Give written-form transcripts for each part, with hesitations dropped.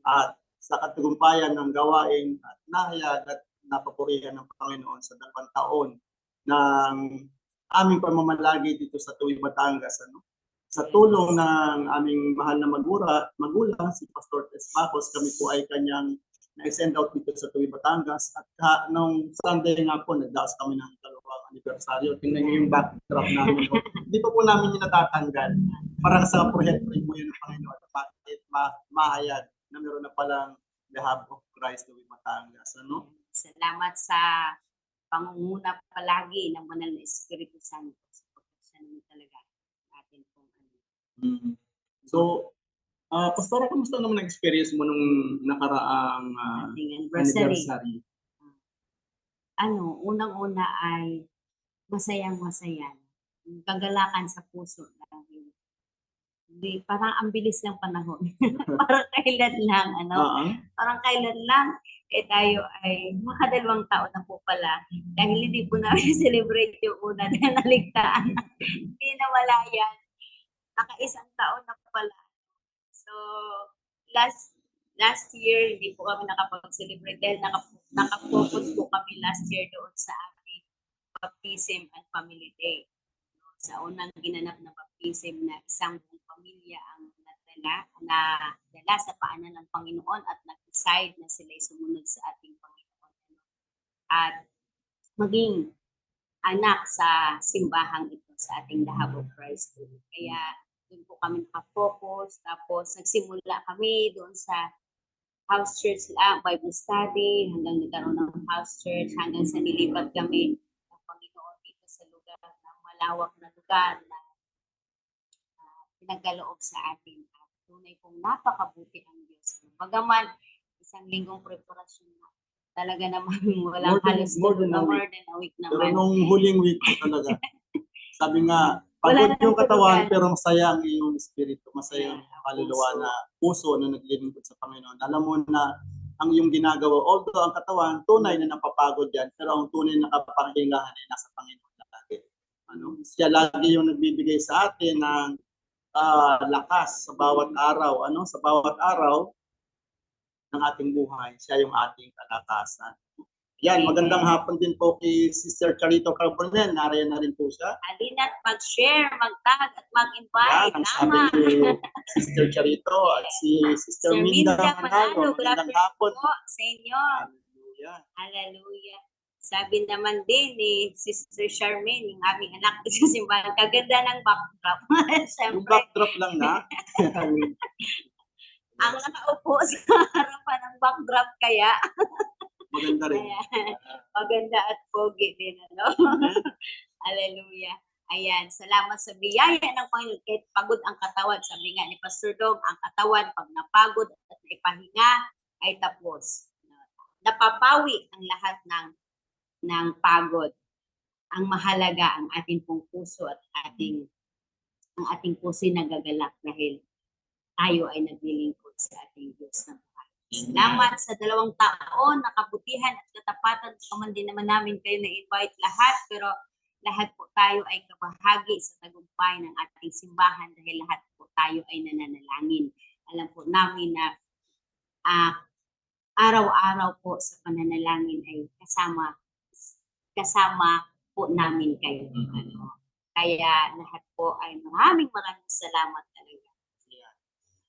at sa katagumpayan ng gawain at nahayag at napapurihan ng Panginoon sa 2 taon ng aming pamamalagi dito sa Tuwid, Batangas. Sa tulong ng aming mahal na magulang, si Pastor Tess Pacos, kami po ay kanyang na-send out dito sa Tuwid, Batangas. At nung Sunday nga po, nagdaos kami ng 2nd anibersaryo. Tingnan niyo yung backdrop namin. Hindi pa po namin yung natatanggal. Para sa proyekto po yun ng Panginoon. Bakit mahayag na meron na palang The Hub of Christ Tuwid, Batangas. Salamat sa pangunguna palagi ng Banal na Espiritu Santo. Siya naman talaga atin pong So, Pastora, kamusta naman ang experience mo nung nakaraang anniversary? Unang-una ay masayang-masaya. Kagalakan sa puso dahil parang ang bilis ng panahon. Parang kailan lang, parang kailan lang, tayo ay makadalawang taon na po pala. Dahil hindi po namin celebrate yung una na naligtaan. Hindi na wala yan. Naka-1 taon na pala. So, last year, hindi po kami nakapag-celebrate dahil nakafocus po kami last year doon sa aming baptism and family day. Sa unang ginanap na baptism na isang buong pamilya ang nadala sa paanan ng Panginoon at nag-decide na sila'y sumunod sa ating Panginoon. At maging anak sa simbahang ito sa ating The Hub of Christ. Kaya doon po kami nakafocus. Tapos nagsimula kami doon sa house church lang, Bible study, hanggang nagkaroon ng house church, hanggang sa nilipat kami ng Panginoon dito sa lugar ng malawak na lugar na pinagkaloob sa atin. At tunay pong napakabuti ang Diyos. Bagaman, 1 linggong preparasyon na talaga naman walang halos more than a week naman. Pero nung huling week talaga, sabi nga, pagod yung katawan pero masaya ang iyong espiritu, masaya ang kaluluwa na puso na naglilingkod sa Panginoon. Alam mo na ang iyong ginagawa, although ang katawan, tunay na napapagod yan, pero ang tunay na kapangyarihan ay nasa Panginoon lagi. Siya lagi yung nagbibigay sa atin ng lakas sa bawat araw. Sa bawat araw ng ating buhay, siya yung ating kalakasan. Yan, magandang hapon din po kay Sister Charito Carbonell. Nariyan na rin po siya. Halina't mag-share, mag-tag at mag-invite. Yan, ang sabi ni Sister Charito at si Sister Minda Manalo. Magandang hapon po sa inyo. Hallelujah. Hallelujah. Sabi naman din ni Sister Charmaine, yung aming anak sa simbahan, kaganda ng backdrop. Yung backdrop lang na. Ang nakaupo sa harapan ng backdrop kaya. Maganda rin. Maganda at pogi din, Hallelujah. Ayan, salamat sa biyaya ng Panginoon. Kahit pagod ang katawan, sabi nga ni Pastor Dog, ang katawan, pag napagod at ipahinga, ay tapos. Napapawi ang lahat ng pagod. Ang mahalaga ang ating pong puso at ang ating puso nagagalak dahil tayo ay naglilingkod sa ating Diyos ng buhay. Salamat sa 2 taon na kabutihan at katapatan. Kaman din naman namin kayo na-invite lahat, pero lahat po tayo ay kabahagi sa tagumpay ng ating simbahan dahil lahat po tayo ay nananalangin. Alam po namin na araw-araw po sa pananalangin ay kasama po namin kayo. Kaya lahat po ay maraming salamat talaga.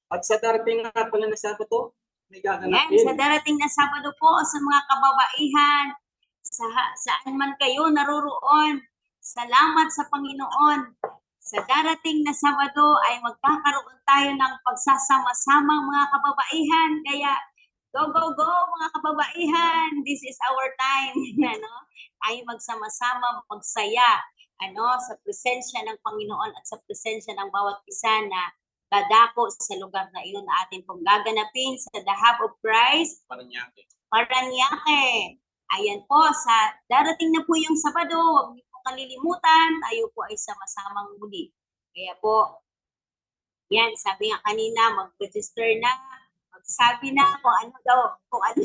At sa darating na pala na Sabado, may gaganapin. Yan, sa darating na Sabado po sa mga kababaihan, saan man kayo naroroon, salamat sa Panginoon. Sa darating na Sabado ay magkakaroon tayo ng pagsasama-samang mga kababaihan. Kaya go, go, go mga kababaihan. This is our time. Tayo magsama-sama, magsaya sa presensya ng Panginoon at sa presensya ng bawat isa na dadako sa lugar na iyon na atin pong gaganapin sa The Hub of Christ. Paranaque. Ayan po, sa darating na po yung Sabado, huwag niyo po kalilimutan, tayo po ay sama-samang muli. Kaya po, yan, sabi nga kanina, mag-register na, magsabi na kung ano daw po ano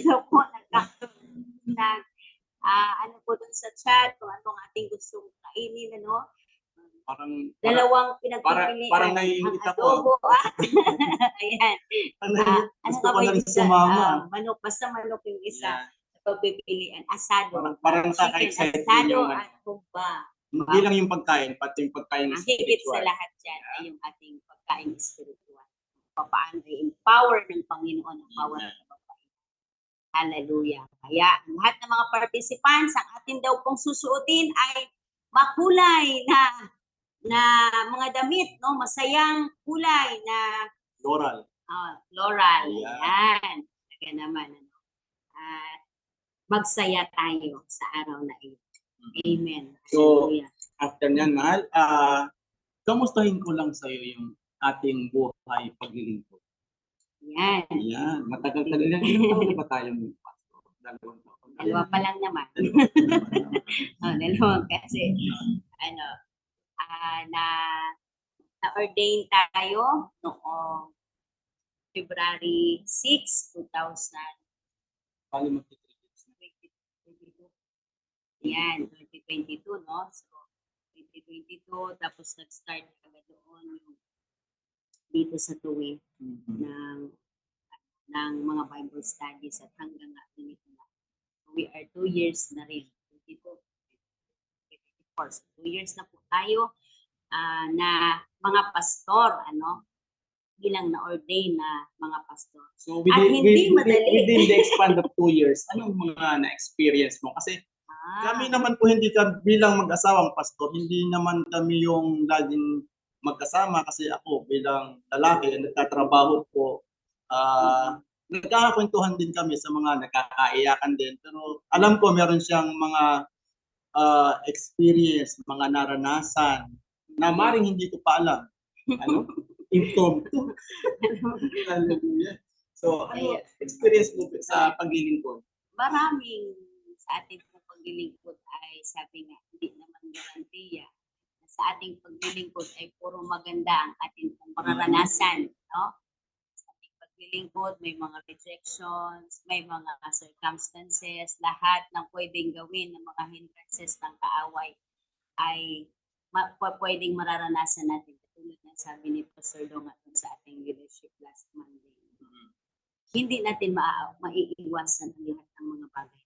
po dun sa chat, kung anong ating gustong kainin, Parang Dalawang parang pinagpipilian. Ang naiingit ako. adobo at ayan. Ano Gusto nga ko ba na yung rin isa? sumama. Manok, basta manok yung isa. Yan. Pagpipilian, asado. Parang Chicken, nakaka-excite din asado yung at humba. hindi lang yung pagkain, pati yung pagkain Ang higit sa spiritual. lahat dyan ay yung ating pagkain spiritual. Paano i-empower ng Panginoon ang bawat kababayan. Hallelujah. Kaya ang lahat ng mga participants, ang atin daw pong susuotin ay makulay na mga damit, no? Masayang kulay na Floral. floral. Ayan. Ayan. Kaya naman, ano? At magsaya tayo sa araw na ito. Amen. So, Hallelujah. after nyan, mahal, kamustahin ko lang sa'yo yung ating buhay paglilingkod. Yan. Ayan, matagal-tagal yan. Ilang taon na ba tayo ng pastor? 2 taon. Dalawa pa lang naman. Dalawa kasi, ano, na-ordain tayo noong February 6, 2022. Bali magti-3 years. Yan, 2022, no? So, 2022, tapos nag-start agad doon yung dito sa Tuwi ng mga Bible studies at hanggang nga ganito na. We are 2 years na rin. 24. So, 2 years na po tayo na mga pastor, ano? Bilang na-ordain na mga pastor. So, At hindi madali. within the span of 2 years, anong mga na-experience mo? Kasi kami naman po hindi bilang mag-asawang pastor, hindi naman kami yung laging magkasama kasi ako bilang lalaki, nagtatrabaho po, nagkakakwentuhan din kami sa mga nagkakaiyakan din. Pero alam ko meron siyang mga experience, mga naranasan na maring hindi ko pa alam. Ano? Impromptu. Hallelujah. So, ano experience mo sa paglilingkod? Maraming sa ating paglilingkod ay sabi nga, hindi naman garantiya. Sa ating paglilingkod ay puro maganda ang ating mararanasan. No? Sa ating paglilingkod, may mga rejections, may mga circumstances, lahat ng pwedeng gawin ng mga hindrances ng kaaway ay pwedeng mararanasan natin. Tulad ng sabi ni Pastor Dong sa ating leadership last Monday. Hindi natin maiiwasan ang lahat ng mga bagay.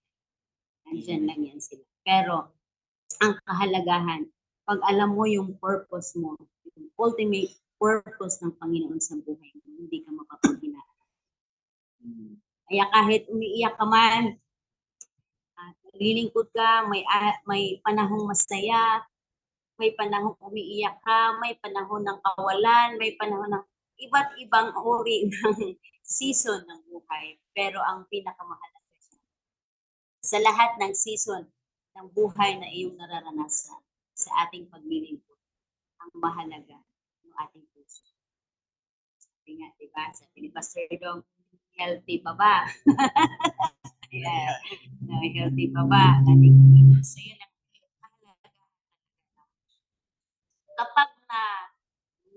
Nandiyan lang yan sila. Pero, ang kahalagahan, pag alam mo yung purpose mo, yung ultimate purpose ng Panginoon sa buhay mo, hindi ka mapapaghinaan. Kaya kahit umiiyak ka man, naglilingkod ka, may panahong masaya, may panahong umiiyak ka, may panahon ng kawalan, may panahon ng iba't ibang uri ng season ng buhay. Pero ang pinakamahalaga sa lahat ng season ng buhay na iyong nararanasan sa ating paglilingkod, ang mahalaga ng ating puso. Sabi nga, diba? Sabi ni Pastor Dong, healthy pa ba? Yeah. Healthy pa ba? So yun ang mahalaga. Kapag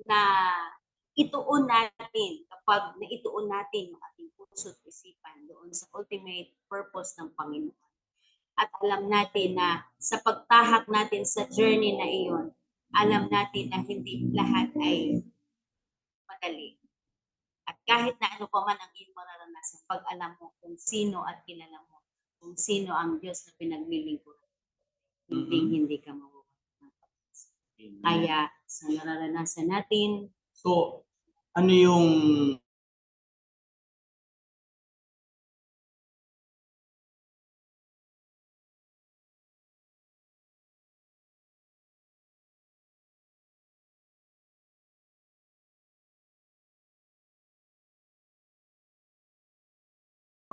na ituon natin, kapag naituon natin ang ating puso at isipan doon sa ultimate purpose ng Panginoon, at alam natin na sa pagtahak natin sa journey na iyon, alam natin na hindi lahat ay madali. At kahit na ano pa man ang iyong mararanasan, pag alam mo kung sino at kilala mo, kung sino ang Diyos na pinaglilingkuran, hindi ka mawawala. Kaya sa nararanasan natin, so, ano yung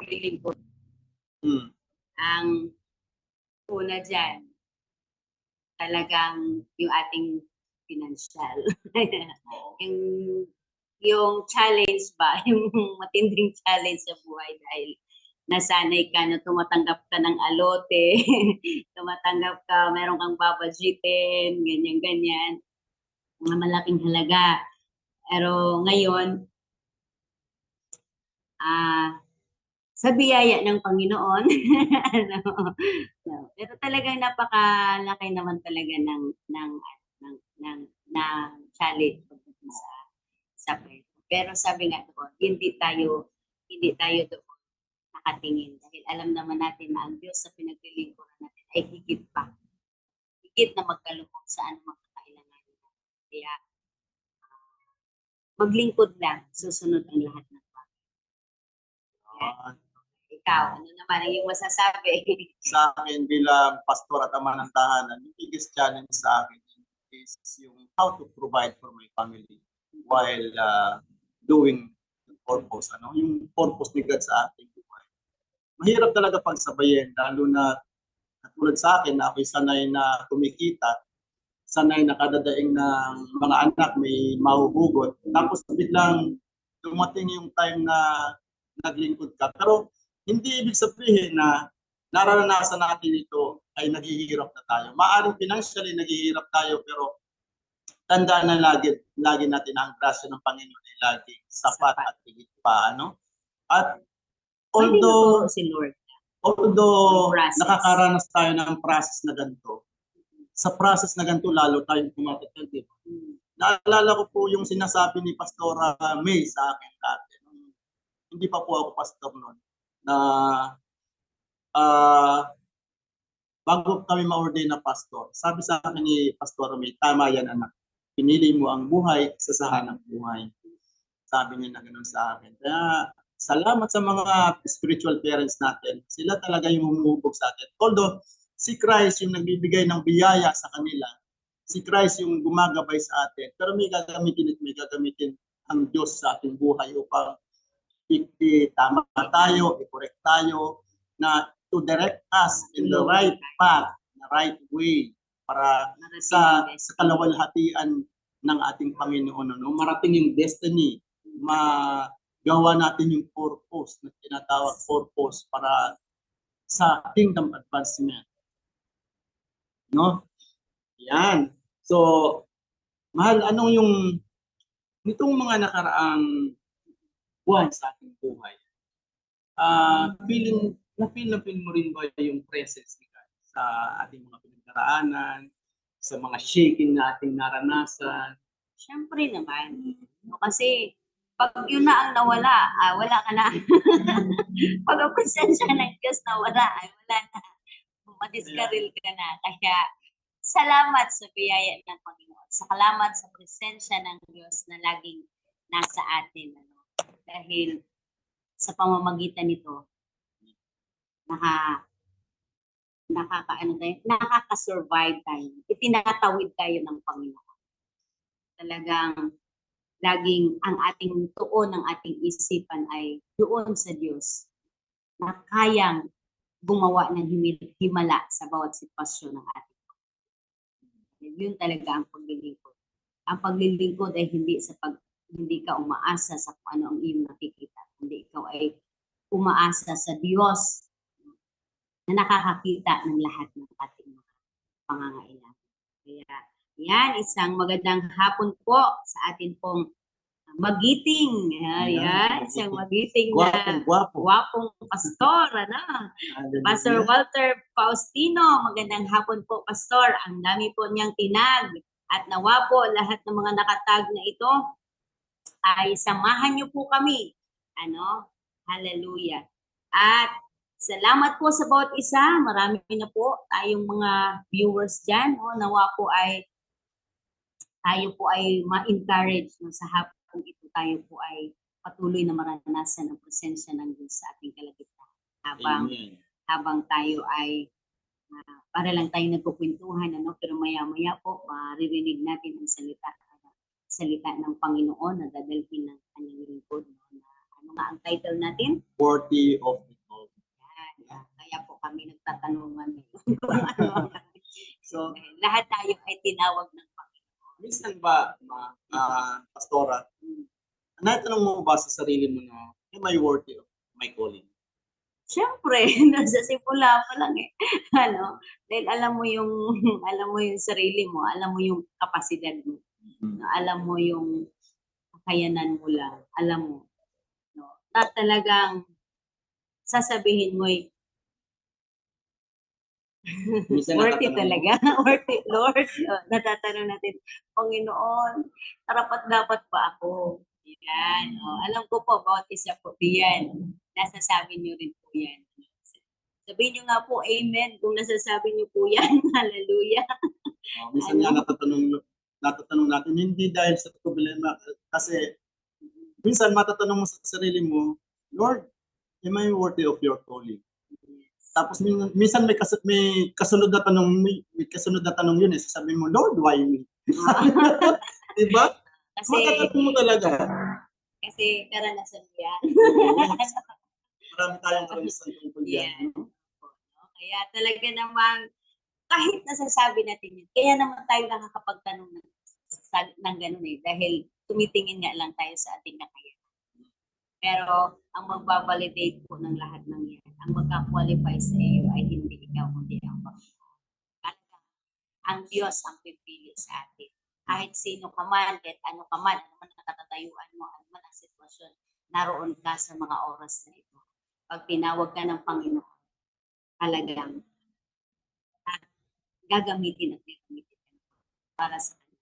paglilingkod? Ang una dyan, talagang yung ating financial. yung challenge ba, yung matinding challenge sa buhay dahil nasanay ka na tumatanggap ka ng alote, tumatanggap ka, meron kang babadgetin, ganyan-ganyan, mga malaking halaga. Pero ngayon, sa biyaya ng Panginoon, pero talagang napakalaki naman talaga ng ng challenge pagdating sa pwede. Pero sabi nga doon, hindi tayo doon nakatingin dahil alam naman natin na ang Diyos sa pinaglilingkuran natin ay higit na magkaloob sa anumang kakailanganin natin. Kaya maglingkod lang, susunod ang lahat ng bagay. Ikaw, ano naman ang iyong masasabi? Sa akin bilang pastor at ama ng tahanan, yung biggest challenge sa akin is yung how to provide for my family while doing the purpose. Yung purpose ni God sa ating buhay. Mahirap talaga pagsabayin, lalo na katulad sa akin na ako'y sanay na kumikita, sanay na kadadaing ng mga anak may mahuhugot. Tapos biglang dumating yung time na naglingkod ka. Pero hindi ibig sabihin na nararanasan natin ito ay naghihirap na tayo. Maaring financially naghihirap tayo pero tandaan na lagi natin ang grasya ng Panginoon ay lagi sapat at higit pa. At although si Lord. Nakakaranas tayo ng process na ganito, sa process na ganito lalo tayong tumatagdag. Naalala ko po yung sinasabi ni Pastora May sa akin dati. Hindi pa po ako pastor noon. Na bago kami ma-ordain na pastor, sabi sa akin ni Pastor May, tama yan anak. Pinili mo ang buhay sa sahanang buhay. Sabi niya na gano'n sa akin. Kaya salamat sa mga spiritual parents natin. Sila talaga yung humubog sa atin. Although si Christ yung nagbibigay ng biyaya sa kanila. Si Christ yung gumagabay sa atin. Pero may gagamitin ang Diyos sa ating buhay upang tama tayo, i-correct tayo, na to direct us in the right path, the right way, para sa kalawalhatian ng ating Panginoon. Marating yung destiny, magawa natin yung purpose na tinatawag purpose para sa kingdom advancement. Yan. So, mahal, anong yung nitong mga nakaraang buwan sa ating buhay, feel mo rin ba yung presence ni God sa ating mga pinagdaraanan, sa mga shaking na ating naranasan? Siyempre naman. Kasi pag yun na ang nawala, wala ka na. Pag ang presensya ng Diyos nawala, wala na. Madiskaril ka na. Kaya salamat sa biyaya ng Panginoon. Salamat sa presensya ng Diyos na laging nasa atin. Dahil sa pamamagitan nito, nakaka-survive tayo. Itinatawid tayo ng Panginoon. Talagang laging ang ating tuon, ng ating isipan ay doon sa Diyos na kayang gumawa ng himala sa bawat sitwasyon ng ating. Yun talaga ang paglilingkod. Ang paglilingkod ay hindi ka umaasa sa kung ano ang iyong nakikita. Hindi ikaw ay umaasa sa Diyos na nakakakita ng lahat ng ating mga pangangailangan. Kaya yan, isang magandang hapon po sa atin pong magiting. Yan, isang magiting na gwapong pastor. Pastor Walter Faustino, magandang hapon po, Pastor. Ang dami po niyang tinag. At nawa po lahat ng mga nakatag na ito ay samahan niyo po kami. Hallelujah. At salamat po sa bawat isa. Marami na po tayong mga viewers dyan. Nawa po ay tayo po ay ma-encourage sa hapon ito. Tayo po ay patuloy na maranasan ang presensya ng Diyos sa ating kalagitnaan. Habang tayo ay para lang tayo nagkukwentuhan, pero maya-maya po maririnig natin ang salita ng Panginoon na dadalhin ng kanyang lingkod. Ano nga ang title natin? Worthy of it all. Kaya po kami nagtatanungan ngayon. So, lahat tayo ay tinawag ng Panginoon. Minsan ba, Pastora, natanong mo ba sa sarili mo na, am I worthy of my calling? Siyempre, nasa simula pa lang dahil alam mo yung sarili mo, alam mo yung kapasidad mo, alam mo yung kakayanan mo lang, alam mo, na talagang sasabihin mo Minsan Worth it natatanong mo, talaga. Worth it, Lord. Natatanong natin, Panginoon, karapat dapat pa ako. Yan. Alam ko po, bawat isa po yan. Nasasabi niyo rin po yan. Sabihin niyo nga po, amen, kung nasasabi niyo po yan. Hallelujah. minsan nga natatanong natin, hindi dahil sa problema, kasi minsan matatanong mo sa sarili mo, Lord, am I worthy of your calling? Tapos minsan may kasunod na tanong, may kasunod na tanong yun eh. Sasabihin mo, Lord, why me? Diba? Kasi, Matatanong mo talaga. kasi karanasan mo yan. Marami tayong karanasan tungkol Yan. yan. Kaya talaga namang kahit nasasabi natin yun, kaya naman tayo nakakapagtanong ng ganun eh. Dahil tumitingin nga lang tayo sa ating kakayahan. Pero ang magbabalidate po ng lahat ng yan, ang magka-qualify sa iyo ay hindi ikaw, kundi ang Panginoon. Ang Diyos ang pipili sa atin. Kahit sino ka man, kahit ano ka man, ano man ang katatayuan mo, ano man ang sitwasyon, naroon ka sa mga oras na ito. Pag tinawag ka ng Panginoon, talagang gagamitin at gagamitin para sa kanya.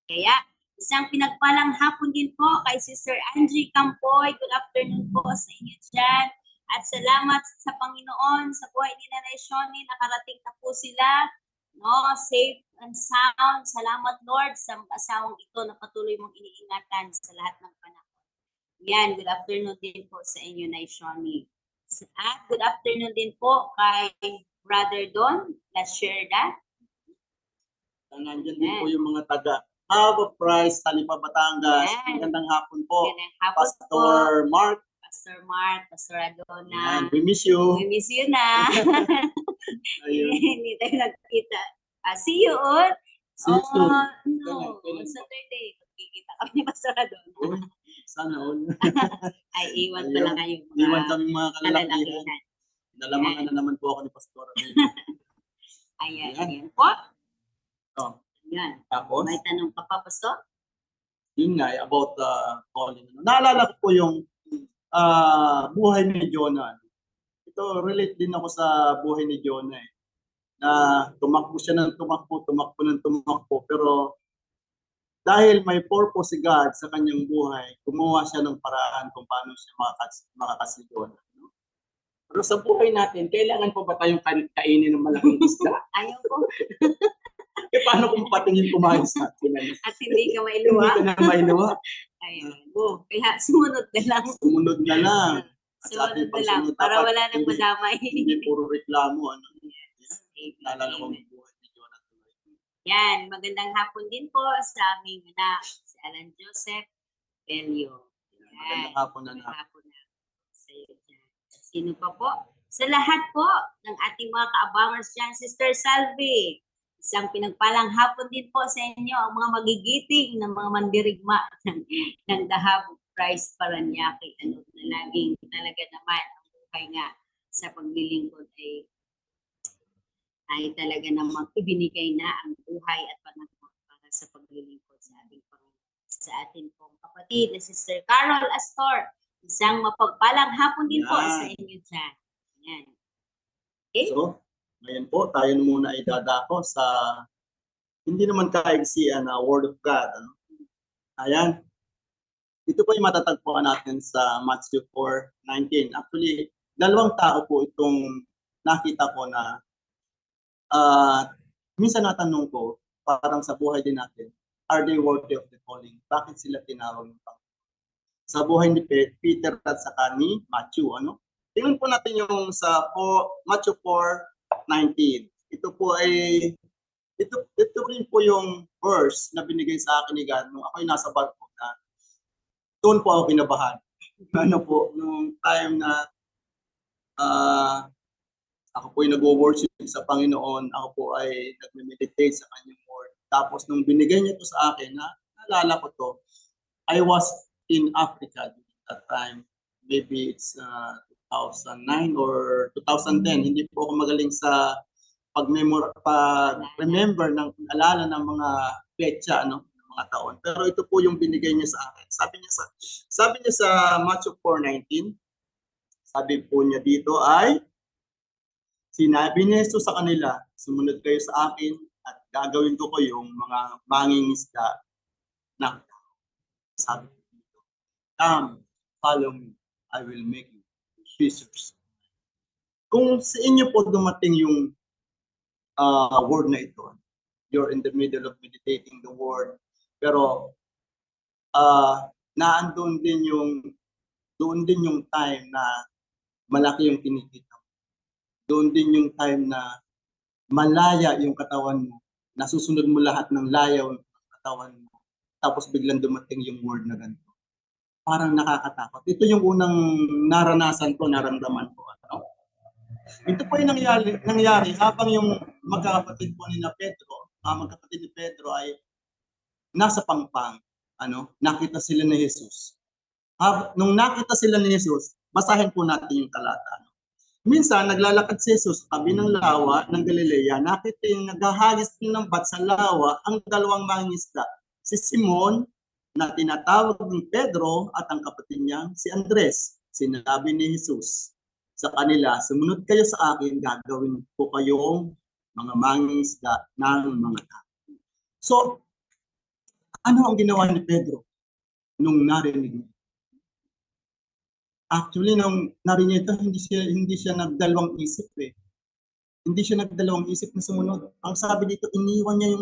Kaya, isang pinagpalang hapon din po kay Sister Angie Campoy. Good afternoon po sa inyo dyan. At salamat sa Panginoon sa buhay ni Nanay Shoni. Nakarating na po sila. No, safe and sound. Salamat Lord sa asawang ito na patuloy mong iniingatan sa lahat ng panahon. Yan, good afternoon din po sa inyo, Nay Shoni. At good afternoon din po kay Brother Don Lasherda. Nandiyan din po yung mga taga Have a Price, Talipa, Batangas. Yan. Magandang hapon po. Magandang hapon Pastor po. Mark. Pastor Mark, Pastor Adona. Yan, we miss you. We miss you na. Ayun. Hindi tayo nagkita. See you all. See you soon. No, Kailan? on Saturday. Magkikita kami ni Pastor Adona. Uy, sana all. Ay, iwan Ayun. pala kayo. Iwan kaming mga kalalakihan. kalalakihan. Nalamangan na naman po ako ni Pastor Adona. Ayan, Ayan. ayan po. Oh, Ayan. tapos, May tanong ka pa, Pastor? yun nga, about calling. Naalala ko po yung buhay ni Jonah. Ito, relate din ako sa buhay ni Jonah eh. Na tumakbo siya ng tumakbo ng tumakbo. Pero dahil may purpose si God sa kanyang buhay, gumawa siya ng paraan kung paano siya makakasi Jonah. No? Pero sa buhay natin, kailangan po ba tayong kainin ng malaking isda? Ayaw ko. Paano kung patingin kumain sa atin? At hindi ka Hindi mailuwa. ka na mailuwa. Ayan. Kaya sumunod na lang. Sumunod na lang. At sa Sumunod ating na lang. pagsunod, Para dapat wala nang madamay. Hindi puro reklamo. Ano? Amen. Naalala ko ang buhay ni Jonah. Yan, magandang hapon din po sa aming anak, si Alan Joseph Belio. Magandang hapon na Magandang hapon na sa iyo dyan. Sino pa po? Sa lahat po ng ating mga kaabangers dyan, Sister Salvi. Isang pinagpalang hapon din po sa inyo, ang mga magigiting ng mga mandirigma ng Dahab Prize Paranaque. Ano, na laging talaga naman ang buhay nga sa paglilingkod ay talaga namang ibinigay na ang buhay at panahon para sa paglilingkod sa ating Panginoon. Sa ating pong kapatid na Sister Carol Astor, isang mapagpalang hapon din po sa inyo dyan. Yan. Okay? So, ngayon po, tayo muna ay dadako sa hindi naman kaigsian na Word of God. Ano? Ayan. Ito po yung matatagpuan natin sa Matthew 4:19. Actually, dalawang tao po itong nakita ko na minsan natanong ko, parang sa buhay din natin, are they worthy of the calling? Bakit sila tinawag ng Panginoon? Sa buhay ni Peter at saka ni Matthew. Ano? Tingnan po natin yung sa Matthew 4:19. Ito po ay ito rin po yung verse na binigay sa akin ni God nung ako'y nasa barko na doon po ako kinabahan. Ano po, nung time na ako po ay nag-worship sa Panginoon, ako po ay nag-meditate sa kanyang word. Tapos nung binigay niya to sa akin, naalala ko to, I was in Africa at that time. Maybe it's 2009 or 2010. Hindi po ako magaling sa pag-remember ng alala ng mga petsa, ano, ng mga taon. Pero ito po yung binigay niya sa akin. Sabi niya sa Matthew 4:19, sabi po niya dito ay, Sinabi ni Jesus sa kanila, sumunod kayo sa akin at gagawin ko yung mga mangingisda ng tao. Sabi ko dito, come, follow me, I will make you fishers. Kung sa inyo po dumating yung word na ito, you're in the middle of meditating the word, pero naandun din doon din yung time na malaki yung kinikita. Doon din yung time na malaya yung katawan mo. Nasusunod mo lahat ng layaw ng katawan mo. Tapos biglang dumating yung word na ganito. Parang nakakatakot. Ito yung unang naranasan ko, naramdaman ko. Ano? Ito po yung nangyari habang yung magkakapatid po ni Pedro, magkakapatid ni Pedro ay nasa pangpang. Nakita sila ni Jesus. Nung nakita sila ni Jesus, basahin po natin yung talata. Minsan, naglalakad si Jesus sa tabi ng lawa ng Galilea. Nakita yung naghahagis ng bat sa lawa ang dalawang mangingisda. Si Simon, na tinatawag ng Pedro, at ang kapatid niya, si Andres. Sinabi ni Jesus sa kanila, sumunod kayo sa akin, gagawin ko kayong mga mangingisda ng mga tao. So, ano ang ginawa ni Pedro nung narinig niya? Actually, nung narinig ito, hindi siya nagdalawang isip eh. Hindi siya nagdalawang isip na sumunod. Ang sabi dito, iniwan niya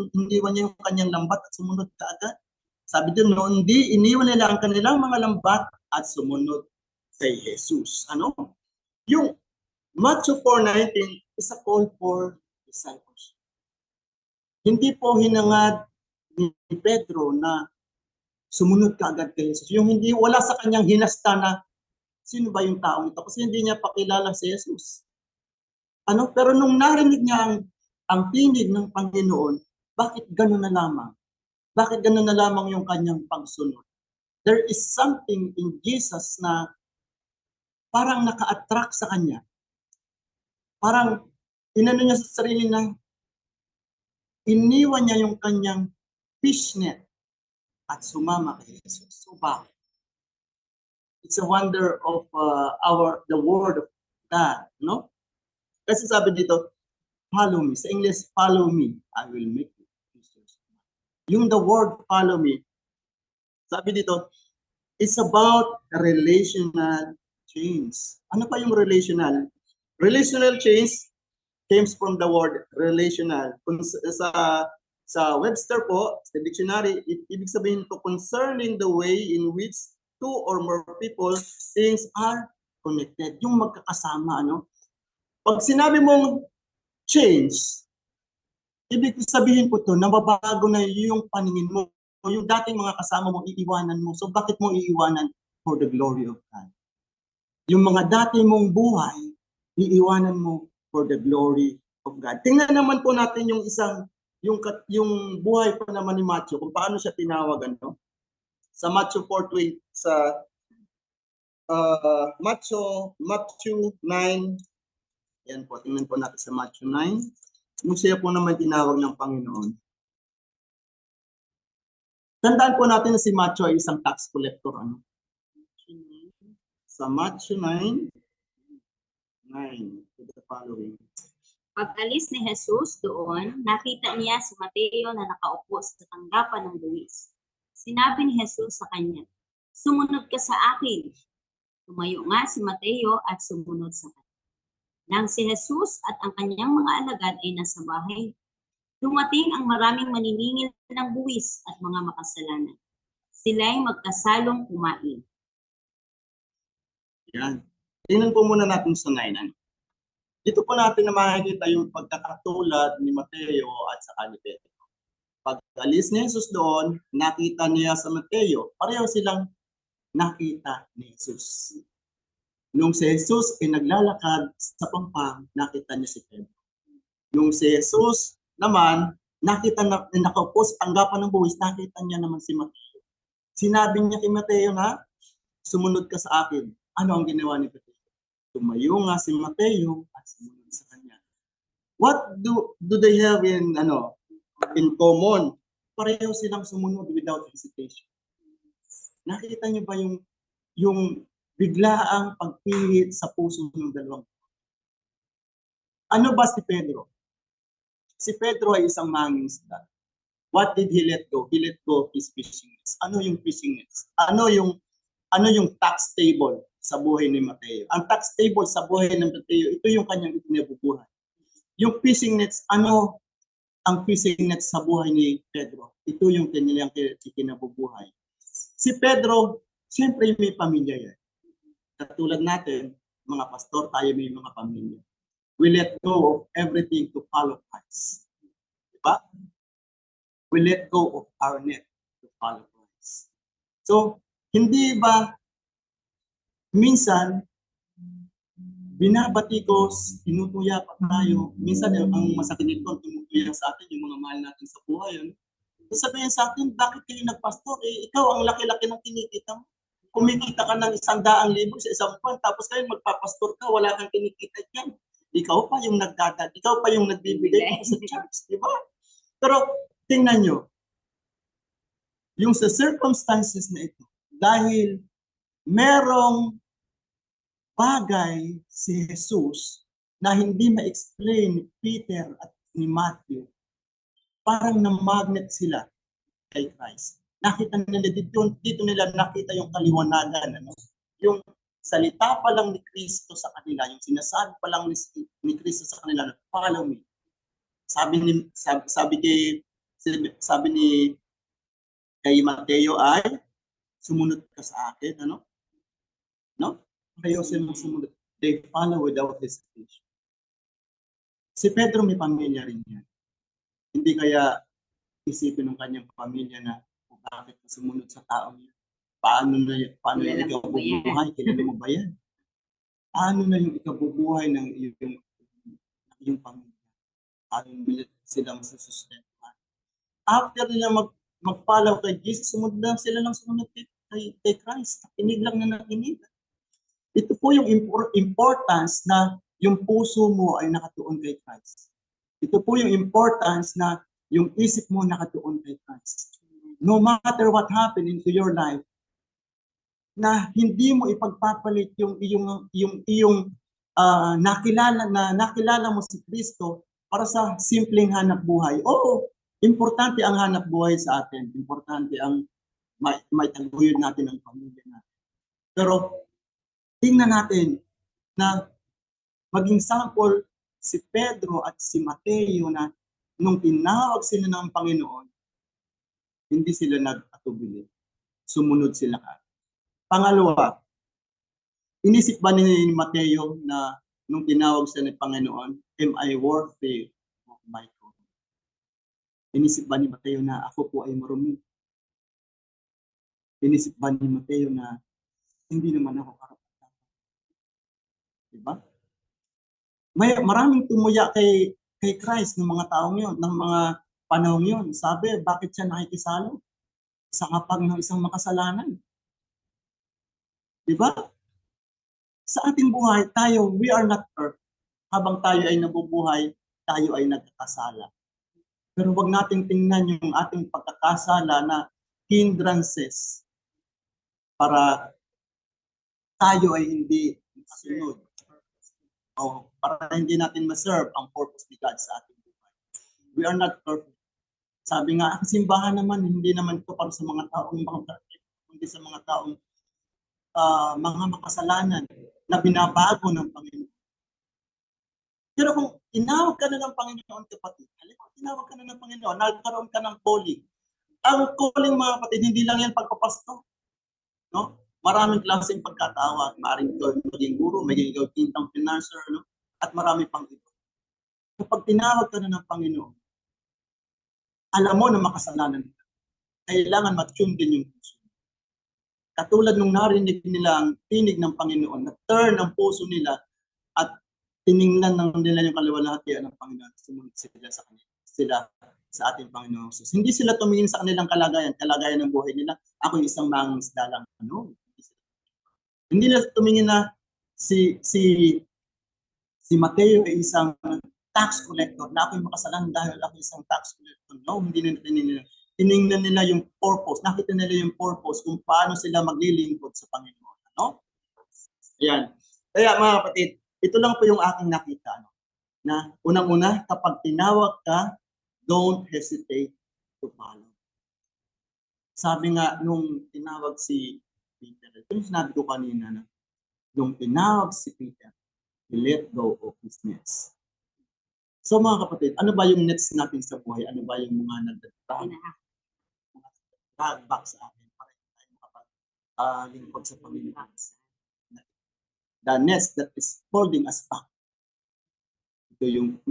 yung kanyang lambat at sumunod kaagad. Sabi dito, no, hindi, iniwan nila ang kanilang mga lambat at sumunod kay Jesus. Yung Matthew 4:19 is a call for discipleship. Hindi po hinangad ni Pedro na sumunod kaagad kay Jesus. Yung hindi, wala sa kanyang hinasta na sino ba yung taong ito? Kasi hindi niya pakilala si Jesus. Pero nung narinig niya ang tinig ng Panginoon, bakit gano'n na lamang? Bakit gano'n na lamang yung kanyang pagsunod? There is something in Jesus na parang naka-attract sa kanya. Parang inano niya sa sarili na iniwan niya yung kanyang fishnet at sumama kay Jesus. So bakit? It's a wonder of the word of God, no? Kasi sabi dito, follow me. Sa English, follow me. I will make you fishers. Yung the word follow me, sabi dito, it's about relational change. Ano pa yung relational? Relational change comes from the word relational. Sa Webster po, sa dictionary, ibig sabihin po concerning the way in which two or more people, things are connected. Yung magkakasama, Pag sinabi mong change, ibig sabihin po to, nababago na yung paningin mo. Yung dating mga kasama mo, iiwanan mo. So bakit mo iiwanan? For the glory of God. Yung mga dati mong buhay, iiwanan mo for the glory of God. Tingnan naman po natin yung yung buhay pa naman ni Matthew, kung paano siya tinawag, Sa Matthew 4:20, sa Matthew 9, yan po, tingnan po natin sa Matthew 9. Yung siya po naman tinawag ng Panginoon. Tandaan po natin na si Matthew ay isang tax collector. Sa Matthew 9 to the following. Pag-alis ni Jesus doon, nakita niya si Mateo na nakaupo sa tanggapan ng buwis. Sinabi ni Jesus sa kanya, sumunod ka sa akin. Tumayo nga si Mateo at sumunod sa kanya. Nang si Jesus at ang kanyang mga alagad ay nasa bahay, dumating ang maraming maniningil ng buwis at mga makasalanan. Sila'y magkasalong kumain. Yan. Tingnan po muna natin sa 9. Dito po natin na makikita yung pagkakatulad ni Mateo at sa ni Pedro. Pag-alis ni Jesus doon, nakita niya sa Mateo, pareho silang nakita ni Jesus. Nung si Jesus ay naglalakad sa pampang, nakita niya si Pedro. Nung si Jesus naman, nakita na nakaupo sa tanggapan ng buwis, nakita niya naman si Mateo. Sinabi niya kay Mateo na, sumunod ka sa akin. Ano ang ginawa ni Pedro? Tumayo nga si Mateo at sumunod sa kanya. What do they have in common? Pareho silang sumunod without hesitation. Nakita niyo ba yung biglaang pagpilit sa puso ng dalawang? Ano ba si Pedro? Si Pedro ay isang mangingisda. What did he let go? He let go of his fishing nets. Ano yung fishing nets? Ano yung tax table sa buhay ni Mateo? Ang tax table sa buhay ni Mateo, ito yung kanyang ikinabubuhay. Yung fishing nets, ano ang fishing nets sa buhay ni Pedro? Ito yung kanyang ikinabubuhay. Si Pedro, siyempre may pamilya yan. Katulad natin, mga pastor, tayo may mga pamilya. We let go of everything to follow Christ. Diba? We let go of our net to follow Christ. So, hindi ba minsan binabatikos, tinutuya pa tayo. Minsan ang masakit nito, tinutuya sa atin yung mga mahal natin sa buhay. Sasabihin sa atin, bakit kayo nagpastor? Ikaw ang laki-laki ng kinikita mo. Kumikita ka ng 100,000 sa isang buwan, tapos kayo magpapastor ka, wala kang kinikita dyan. Ikaw pa yung nagdadal, ikaw pa yung nagbibigay sa church, di ba? Pero tingnan nyo, yung sa circumstances na ito, dahil merong bagay si Jesus na hindi ma-explain ni Peter at ni Matthew, parang na-magnet sila kay Christ. Nakita nila dito nila nakita yung kaliwanagan, yung salita pa lang ni Kristo sa kanila, yung sinasabi pa lang ni Kristo sa kanila, follow me. Sabi ni kay Mateo ay sumunod ka sa akin, no? Ayaw silang sumunod. They follow without hesitation. Si Pedro may pamilya rin yan. Hindi kaya isipin ng kanyang pamilya na bakit sumunod sa taong yan? Paano yung ikabubuhay? Kilala mo ba yan? Paano na yung ikabubuhay ng iyong pamilya? Paano sila masusustentuhan? After nila mag-follow kay Jesus, sumunod kay Christ. Nakinig lang na nakinig. Ito po yung importance na yung puso mo ay nakatuon kay Christ. Ito po yung importance na yung isip mo nakatuon kay Christ. No matter what happened into your life, na hindi mo ipagpapalit yung nakilala mo si Kristo para sa simpleng hanap buhay. Oo, importante ang hanap buhay sa atin. Importante ang may taguyod natin ang pamilya natin. Pero tingnan natin na maging sample si Pedro at si Mateo na nung tinawag sila ng Panginoon, hindi sila nag-atubili. Sumunod sila ka. Pangalawa, inisip ba ni Mateo na nung tinawag siya ng Panginoon, am I worthy of my calling? Inisip ba ni Mateo na ako po ay marumi? Inisip ba ni Mateo na hindi naman ako karapat-dapat? Diba? Maraming tumuya kay Christ ng mga taong yon, ng mga panahon yon. Sabi, bakit siya nakikisalo sa kapag ng isang makasalanan? Diba? Sa ating buhay, we are not perfect. Habang tayo ay nabubuhay, tayo ay nagkakasala. Pero wag nating tingnan yung ating pagkakasala na hindrances para tayo ay hindi masunod. Para hindi natin ma-serve ang purpose ni God sa ating buhay. We are not perfect. Sabi nga, ang simbahan naman, hindi naman ito para sa mga taong perfect, kundi sa mga taong mga makasalanan na binabago ng Panginoon. Pero kung tinawag ka na ng Panginoon, kapatid, tinawag ka na ng Panginoon, nagkaroon ka ng calling. Ang calling, mga kapatid, hindi lang yan pagpapasto. No? Maraming klaseng pagkatawag. Maraming ikaw maging guro, maging ikaw tintang financer, no? At marami pang ito. Kapag tinawag ka na ng Panginoon, alam mo na makasalanan ka. Kailangan matune din yung puso. Katulad nung narinig nila ang tinig ng Panginoon, na-turn ang puso nila at tiningnan nila yung kaliwalhatian ng Panginoon. Sumunod sila sa ating Panginoon Jesus. Hindi sila tumingin sa kanilang kalagayan ng buhay nila. Ako yung isang mangingisda lang. Ano? Hindi nila tumingin na si Mateo ay isang tax collector, na ako yung makasalanan dahil ako isang tax collector. No, hindi nila tiningnan. Tiningnan nila yung purpose. Nakita nila yung purpose kung paano sila maglilingkod sa Panginoon. No? Ayan. Kaya mga kapatid, ito lang po yung aking nakita. No? Na unang-una, kapag tinawag ka, don't hesitate to follow. Sabi nga nung tinawag si Peter, ito yung sinabi ko kanina na nung tinawag si Peter, he let go of his nets. So mga kapatid, ano ba yung nets natin sa buhay? Ano ba yung mga nagdadaan back sa atin para tayo lingkod sa Panginoon? The nets that is holding us back. Ito yung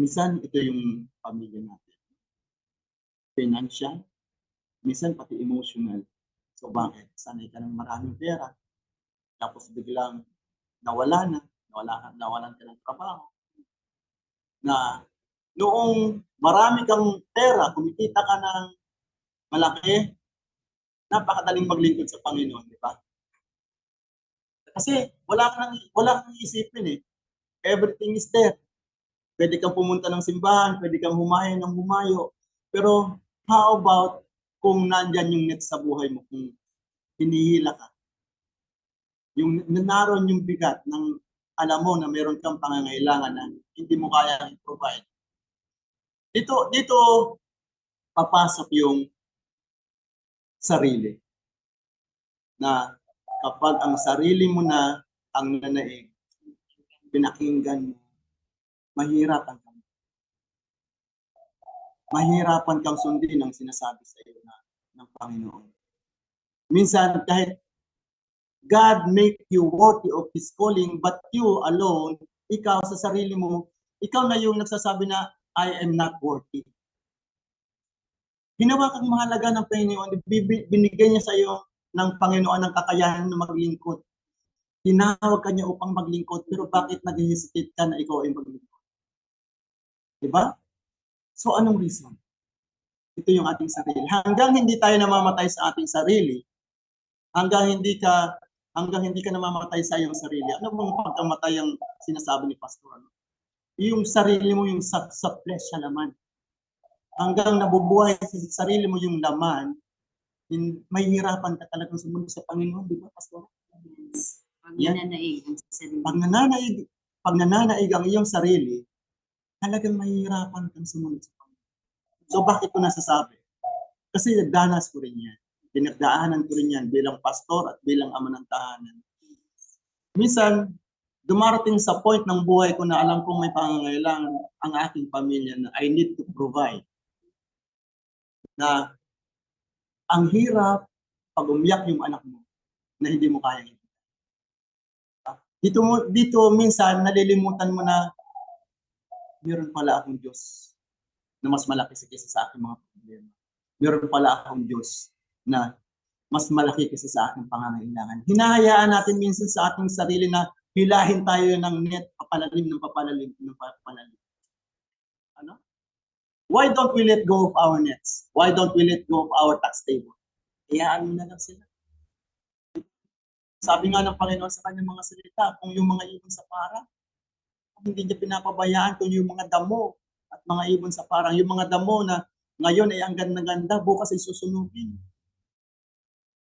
pamilya natin. Financial, minsan pati emotional. So bakit? Sanay ka ng maraming pera, tapos biglang nawalan ka ng trabaho. Na noong marami kang pera, kumikita ka ng malaki, napakadaling maglingkod sa Panginoon, di ba? Kasi wala kang isipin eh. Everything is there. Pwede kang pumunta ng simbahan, pwede kang humayo ng humayo. Pero how about kung nandyan yung net sa buhay mo, kung hinihila ka? Yung naroon yung bigat ng alam mo na meron kang pangangailangan na hindi mo kaya i-provide. Dito papasok yung sarili. Na kapag ang sarili mo na ang nanaig, pinakinggan mo, mahirapan kang sundin ang sinasabi sa iyo ng Panginoon. Minsan, kahit God make you worthy of His calling, but you alone, ikaw sa sarili mo, ikaw na yung nagsasabi na, I am not worthy. Ginawa kang mahalaga ng Panginoon, binigay niya sa iyo ng Panginoon ang kakayahan na maglingkod. Tinawag ka niya upang maglingkod, pero bakit nag-hesitate ka na ikaw ay maglingkod? Diba? So anong reason? Ito yung ating sarili. Hanggang hindi tayo namamatay sa ating sarili, hanggang hindi ka namamatay sa iyong sarili. Ano bang pagkamatay ang sinasabi ni Pastor? Yung sarili mo, yung sa flesh sa laman. Hanggang nabubuhay sa sarili mo yung laman, mahihirapan ka talagang sumunod sa Panginoon, di ba, Pastor? Pag nananaig ang iyong sarili, talagang mahihirapan kang sumunod sa Panginoon. So bakit ko nasasabi? Kasi nagdanas ko rin yan. Pinagdaanan ko rin yan bilang pastor at bilang ama ng tahanan. Minsan, dumarating sa point ng buhay ko na alam kong may pangangailangan ang aking pamilya na I need to provide. Na ang hirap pag umiyak yung anak mo na hindi mo kaya. Dito minsan nalilimutan mo na meron pala akong Diyos na mas malaki kaysa sa aking mga problema. Meron pala akong Diyos na mas malaki kaysa sa aking pangangailangan. Hinahayaan natin minsan sa ating sarili na hilahin tayo ng net, papalalim. Ano? Why don't we let go of our nets? Why don't we let go of our tax table? Hayaan na lang sila. Sabi nga ng Panginoon sa kanyang mga salita, kung yung mga ibon sa parang, hindi niya pinapabayaan kung yung mga damo at mga ibon sa parang, yung mga damo na ngayon ay ang ganda-ganda, bukas ay susunugin.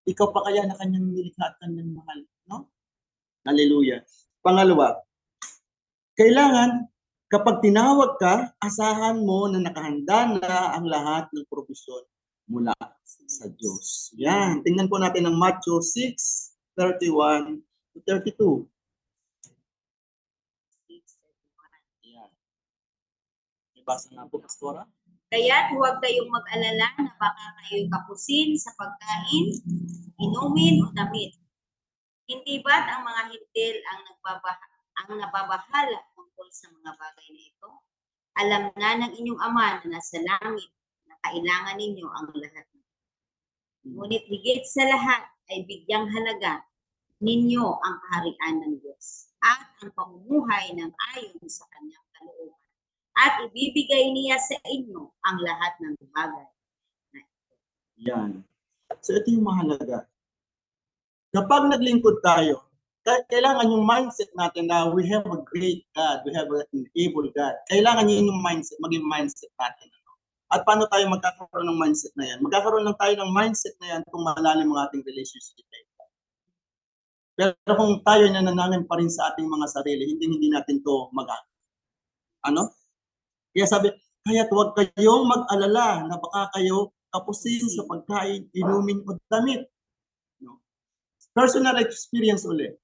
Ikaw pa kaya na kanyang nilikha at kanyang mahal, no? Hallelujah. Pangalawa, kailangan kapag tinawag ka, asahan mo na nakahanda na ang lahat ng provisyon mula sa Diyos. Yan. Tingnan po natin ang Matthew 6:31 to 32. Yan. Ibasa nga po, Pastora. Kaya't huwag kayong mag-alala na baka kayo'y kapusin sa pagkain, inumin o damit. Hindi ba't ang mga hintil ang nababahala tungkol sa mga bagay na ito? Alam na ng inyong Ama na nasa langit na kailangan ninyo ang lahat. Ngunit higit sa lahat ay bigyang halaga ninyo ang kaharian ng Diyos at ang pamumuhay ng ayon sa kanyang kalooban. At ibibigay niya sa inyo ang lahat ng bagay. Yan. So ito yung mahalaga. Kapag naglingkod tayo, kailangan yung mindset natin na we have a great God, we have an able God. Kailangan yung mindset, maging mindset natin. At paano tayo magkakaroon ng mindset na yan? Magkakaroon lang tayo ng mindset na yan kung malalim ang ating relationship. Pero kung tayo nananangin pa rin sa ating mga sarili, hindi natin to magagawa. Ano? Kaya sabi, kaya't huwag kayong mag-alala na baka kayo kapusin sa pagkain, inumin o damit. No? Personal experience ulit.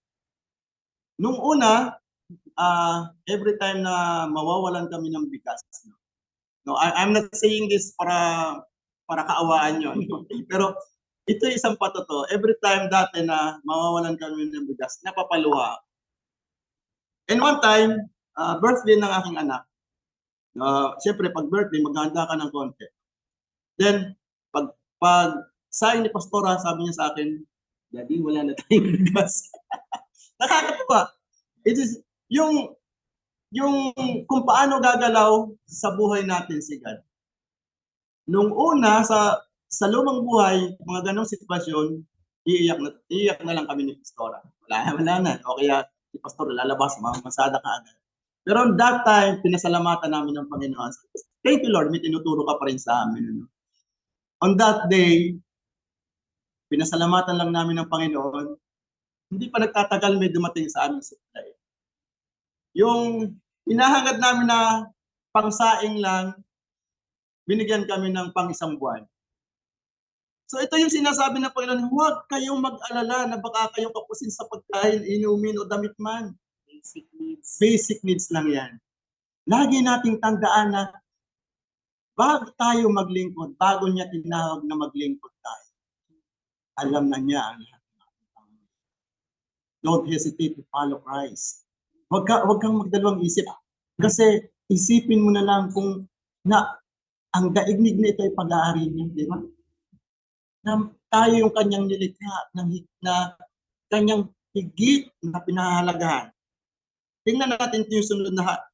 Nung una, every time na mawawalan kami ng bigas, no, I'm not saying this para kaawaan nyo, no? Pero ito isang patotoo. Every time dati na mawawalan kami ng bigas, napapaluha. And one time, birthday ng aking anak. Siyempre, pag birthday, maghahanda ka ng konti. Then, pag sign ni Pastora, sabi niya sa akin, Daddy, wala na tayong bigas. Nakakatuwa. It is yung kung paano gagalaw sa buhay natin si God. Nung una, sa lumang buhay, mga ganong sitwasyon, iiyak na lang kami ni Pastora. Wala na. O kaya, si Pastor lalabas, masada ka agad. Pero on that time, pinasalamatan namin ng Panginoon. Thank you, Lord, may tinuturo ka pa rin sa amin. Ano? On that day, pinasalamatan lang namin ng Panginoon. Hindi pa nagtatagal may dumating sa aming supply. Yung hinahangad namin na pangsaing lang, binigyan kami ng pang-isang buwan. So ito yung sinasabi ng Panginoon, huwag kayong mag-alala na baka kayong kapusin sa pagkain, inumin o damit man. Basic needs. Basic needs lang yan. Lagi nating tandaan na bago tayo maglingkod, bago niya tinawag na maglingkod tayo, alam na niya ang lahat. Don't hesitate to follow Christ. Huwag kang magdalawang isip. Kasi isipin mo na lang kung ang daigdig na ito ay pag-aari niya, di ba? Na tayo yung kanyang nilikha, na kanyang higit na pinahahalagahan. Tingnan natin yung sunod na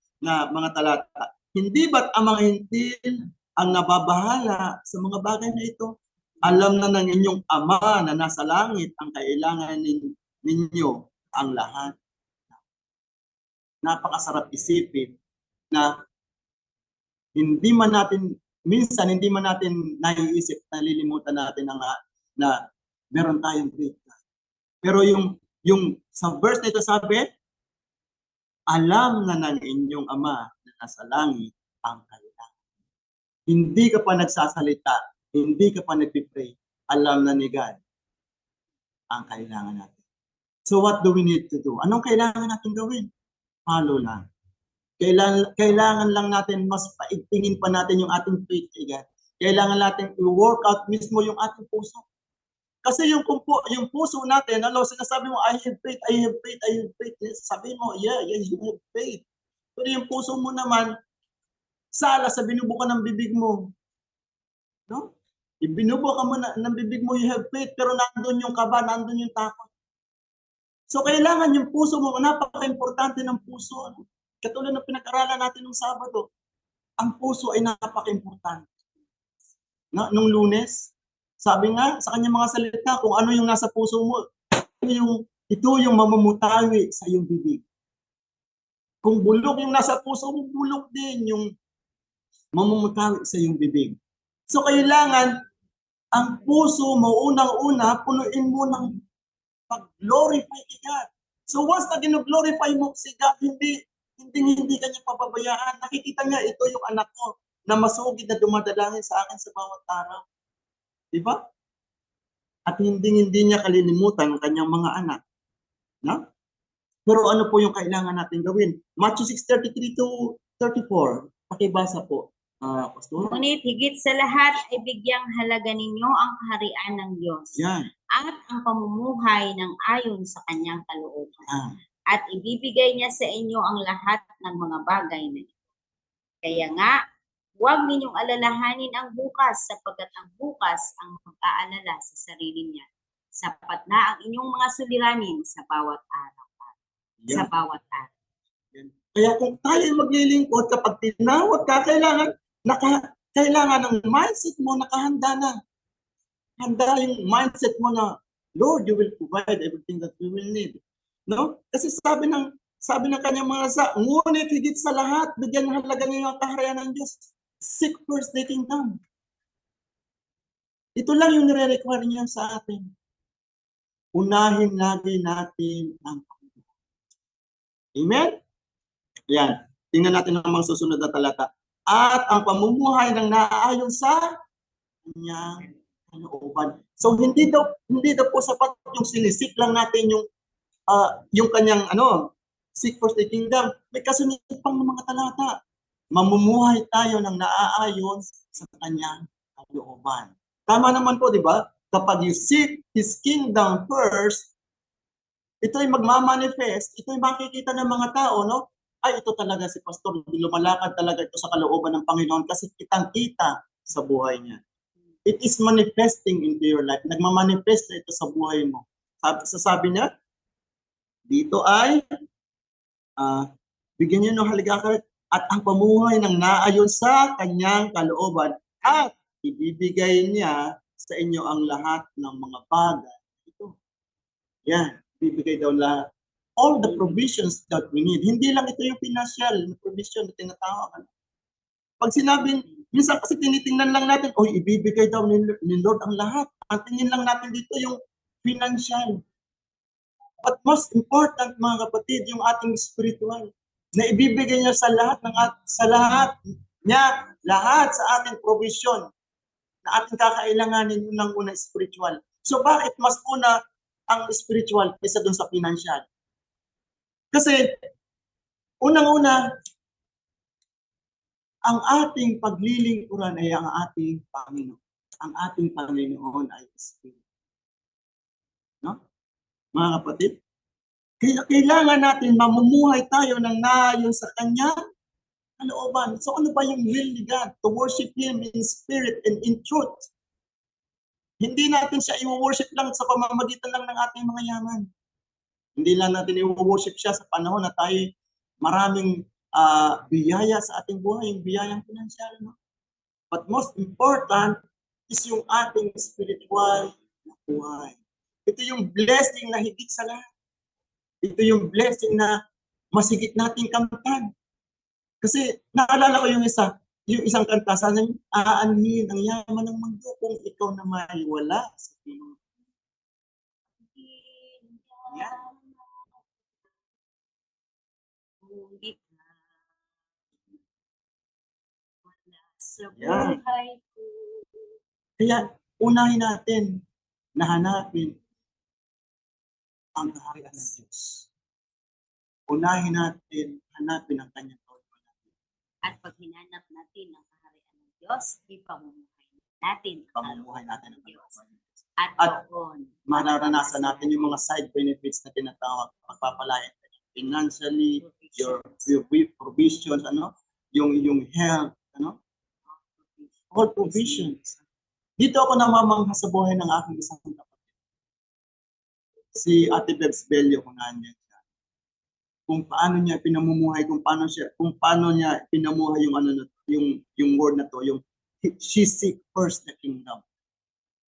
mga talata. Hindi ba't ang mga hintil ang nababahala sa mga bagay na ito? Alam na ng inyong Ama na nasa langit ang kailangan ninyo ang lahat. Napakasarap isipin na minsan hindi man natin naiisip, nalilimutan natin na meron tayong great God. Pero yung sa verse na ito sabi, alam na ng inyong Ama na nasa langit ang kailangan. Hindi ka pa nagsasalita, hindi ka pa nagpipray, alam na ni God ang kailangan natin. So what do we need to do? Anong kailangan natin gawin? Follow lang. Kailangan lang natin mas paigtingin pa natin yung ating faith kay God. Kailangan natin i-work out mismo yung ating puso. Kasi yung puso natin, sinasabi mo, I have faith, I have faith, I have faith. Sabi mo, yeah, you have faith. Pero yung puso mo naman, sala sa binubuka ng bibig mo. No? Ibinubuka mo ng bibig mo, you have faith, pero nandun yung kaba, nandun yung takot. So kailangan yung puso mo, napaka-importante ng puso. Katulad ng pinag-aralan natin nung Sabado, ang puso ay napaka-importante. Nung Lunes, sabi nga sa kanyang mga salita, kung ano yung nasa puso mo, ito yung mamumutawi sa iyong bibig. Kung bulok yung nasa puso mo, bulok din yung mamumutawi sa iyong bibig. So kailangan, ang puso mo unang-una, punuin mo ng pag-glorify kay God. So once na gino-glorify mo si God, hindi kanya pababayaan. Nakikita niya, ito yung anak ko na masugid na dumadalangin sa akin sa bawat araw. Diba? At hindi niya kalilimutan ang kanyang mga anak. No? Pero ano po yung kailangan natin gawin? Matthew 6:33 to 34. Pakibasa po, Pastor. Ngunit higit sa lahat ay bigyang halaga ninyo ang kaharian ng Diyos. Yan. At ang pamumuhay ng ayon sa kanyang kalooban. At ibibigay niya sa inyo ang lahat ng mga bagay na ito. Kaya nga, huwag ninyong alalahanin ang bukas sapagkat ang bukas ang mag-aalala sa sarili niya. Sapat na ang inyong mga suliranin sa bawat araw. Yan. Sa bawat araw. Yan. Kaya kung tayo maglilingkod, kapag tinawag ka, kailangan ng mindset mo, nakahanda na. Handa yung mindset mo na, Lord, you will provide everything that we will need. No? Kasi sabi ng kanyang mga ngunit higit sa lahat, bigyan ng halaga niyo ang kaharian ng Diyos. Seek first the kingdom. Ito lang yung nire-require niya sa atin. Unahin lagi natin ang Panginoon. Amen? Yan. Tingnan natin ang mga susunod na talata. at ang pamumuhay ng naaayon sa kanyang kalooban. So hindi daw po sapat yung sinisik lang natin yung kanyang seek first the kingdom. May kasunod pang mga talata. Mamumuhay tayo ng naaayon sa kanyang kalooban. Tama naman po, di ba? Kapag you seek His kingdom first, ito ay magmamanifest, ito ay makikita ng mga tao, no? Ay, ito talaga si Pastor, lumalakad talaga ito sa kalooban ng Panginoon kasi kitang-kita sa buhay niya. It is manifesting into your life. Nagmamanifest na ito sa buhay mo. Sabi niya, dito ay bigyan niyo ng haligakat at ang pamuhay ng naayon sa kanyang kalooban at ibibigay niya sa inyo ang lahat ng mga bagay. Ito. Yan. Bibigay daw lahat. All the provisions that we need. Hindi lang ito yung financial provision na tinatawag. Pag sinabing, minsan kasi tinitingnan lang natin, ibibigay daw ni Lord ang lahat. Ang tingin lang natin dito yung financial. But most important, mga kapatid, yung ating spiritual. Na ibibigay niya sa lahat lahat sa ating provision na ating kakailanganin ng una spiritual. So bakit mas una ang spiritual kaysa dun sa financial? Kasi unang-una, ang ating paglilingkuran ay ang ating Panginoon. Ang ating Panginoon ay Spirit. No? Mga kapatid, kailangan natin mamumuhay tayo ng naayon sa Kanya kalooban. So ano ba yung will ni God? To worship Him in spirit and in truth. Hindi natin siya i-worship lang sa pamamagitan lang ng ating mga yaman. Hindi lang natin i-worship siya sa panahon na tayo maraming biyaya sa ating buhay, yung biyayang pinansyal. No? But most important is yung ating spiritual na buhay. Ito yung blessing na higit sa lahat. Ito yung blessing na masigit nating kamtan. Kasi naalala ko yung isang kanta, sana aanhin ang yaman ng mundo kung ikaw na may wala sa Pinoy. Yan. Yan. Kaya unahin natin na hanapin ang kaharian ng Diyos. Unahin natin hanapin ang kanyang kalooban. At pag hinanap natin ang kaharian ng Diyos, ipamumuhay natin ang Diyos. At doon, mararanasan natin yung mga side benefits na tinatawag, pagpapalaya financially, your provisions, yung health, all provisions. Dito ako namamangha sa buhay ng aking isang kapatid. Si Ate Bebs Bello, kung nandiyan siya. Kung paano niya pinamumuhay, kung paano niya pinamuhay yung word na to, yung she seek first the kingdom.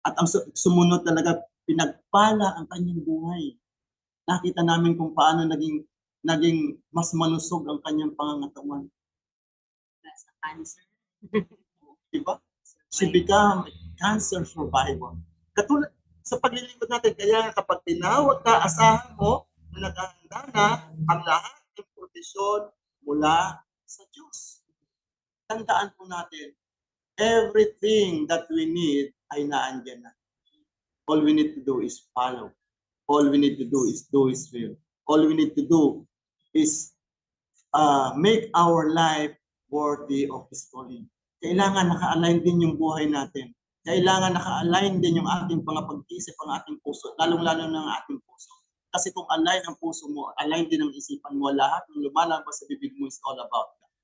At ang sumunod talaga, pinagpala ang kanyang buhay. Nakita namin kung paano naging mas malusog ang kanyang pangangatawan. sa cancer. Diba? She became a cancer survivor. Katulad sa paglilingkod natin, kaya kapag tinawag ka, asahan mo na naghahanda na ang lahat ng provision mula sa Diyos. Tandaan po natin, everything that we need ay naandyan na. All we need to do is follow. All we need to do is do His will. All we need to do is make our life worthy of His calling. Kailangan naka-align din yung buhay natin. Kailangan naka-align din yung ating pag-isip, ang ating puso, lalong-lalo ng ating puso. Kasi kung align ang puso mo, align din ang isipan mo, lahat ng lumalabas sa bibig mo is all about that.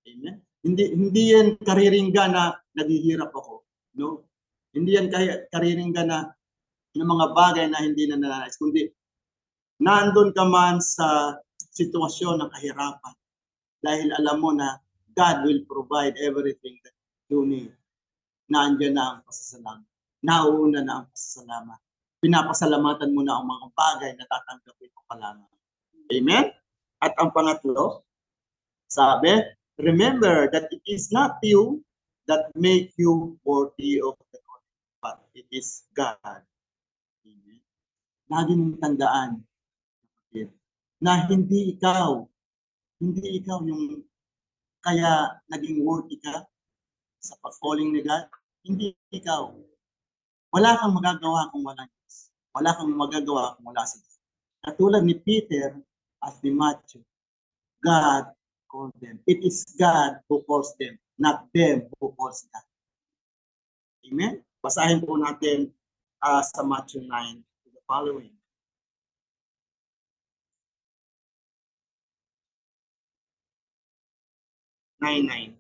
Amen? Hindi yan kariringga na naghihirap ako. No? Hindi yan kariringga na ng mga bagay na hindi na nananais, kundi nandun ka man sa sitwasyon ng kahirapan dahil alam mo na God will provide everything that you need. Nandiyan na ang pasasalamat. Nauuna na ang pasasalamat. Pinapasalamatan mo na ang mga bagay na tatanggapin mo pa lamang. Amen? At ang pangatlo, sabi, remember that it is not you that make you worthy of the calling, but it is God. Amen? Lagi mong tandaan na hindi ikaw yung kaya naging worthy ka sa pag-calling ni God? Hindi ikaw. Wala kang magagawa kung wala Diyos. Wala kang magagawa kung wala si Diyos. Katulad ni Peter at ni Matthew, God called them. It is God who calls them, not them who calls God. Amen? Basahin po natin sa Matthew 9 the following. Nine.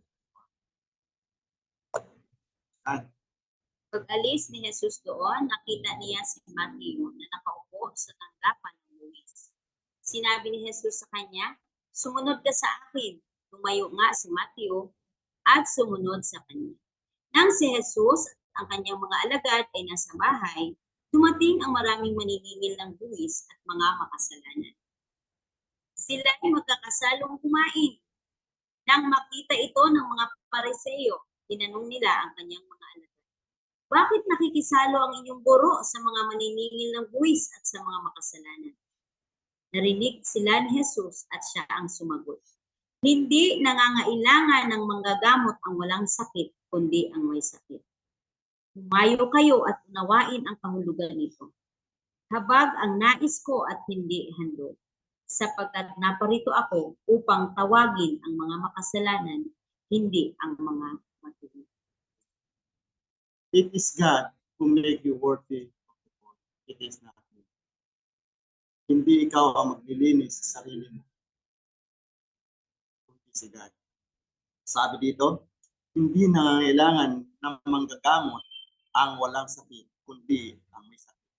Pag-alis ni Jesus doon, nakita niya si Matthew na nakaupo sa tanggapan ng buwis. Sinabi ni Jesus sa kanya, "Sumunod ka sa akin." Tumayo nga si Matthew at sumunod sa kanya. Nang si Jesus at ang kanyang mga alagad ay nasa bahay, dumating ang maraming maniningil ng buwis at mga makasalanan. Sila ay magkakasalong kumain. Nang makita ito ng mga Pariseo, tinanong nila ang kanyang mga alagad, "Bakit nakikisalo ang inyong guro sa mga maniningil ng buwis at sa mga makasalanan?" Narinig sila ni Jesus at siya ang sumagot, "Hindi nangangailangan ng manggagamot ang walang sakit, kundi ang may sakit. Humayo kayo at unawain ang kahulugan nito. Habag ang nais ko at hindi handog, sapagkat naparito ako upang tawagin ang mga makasalanan, hindi ang mga matuwid." It is God who make you worthy of the call. It is not you. Hindi ikaw ang maglilinis sa sarili mo. Kundi si God. Sabi dito, hindi nangangailangan ng manggagamot ang walang sakit, kundi ang may sakit.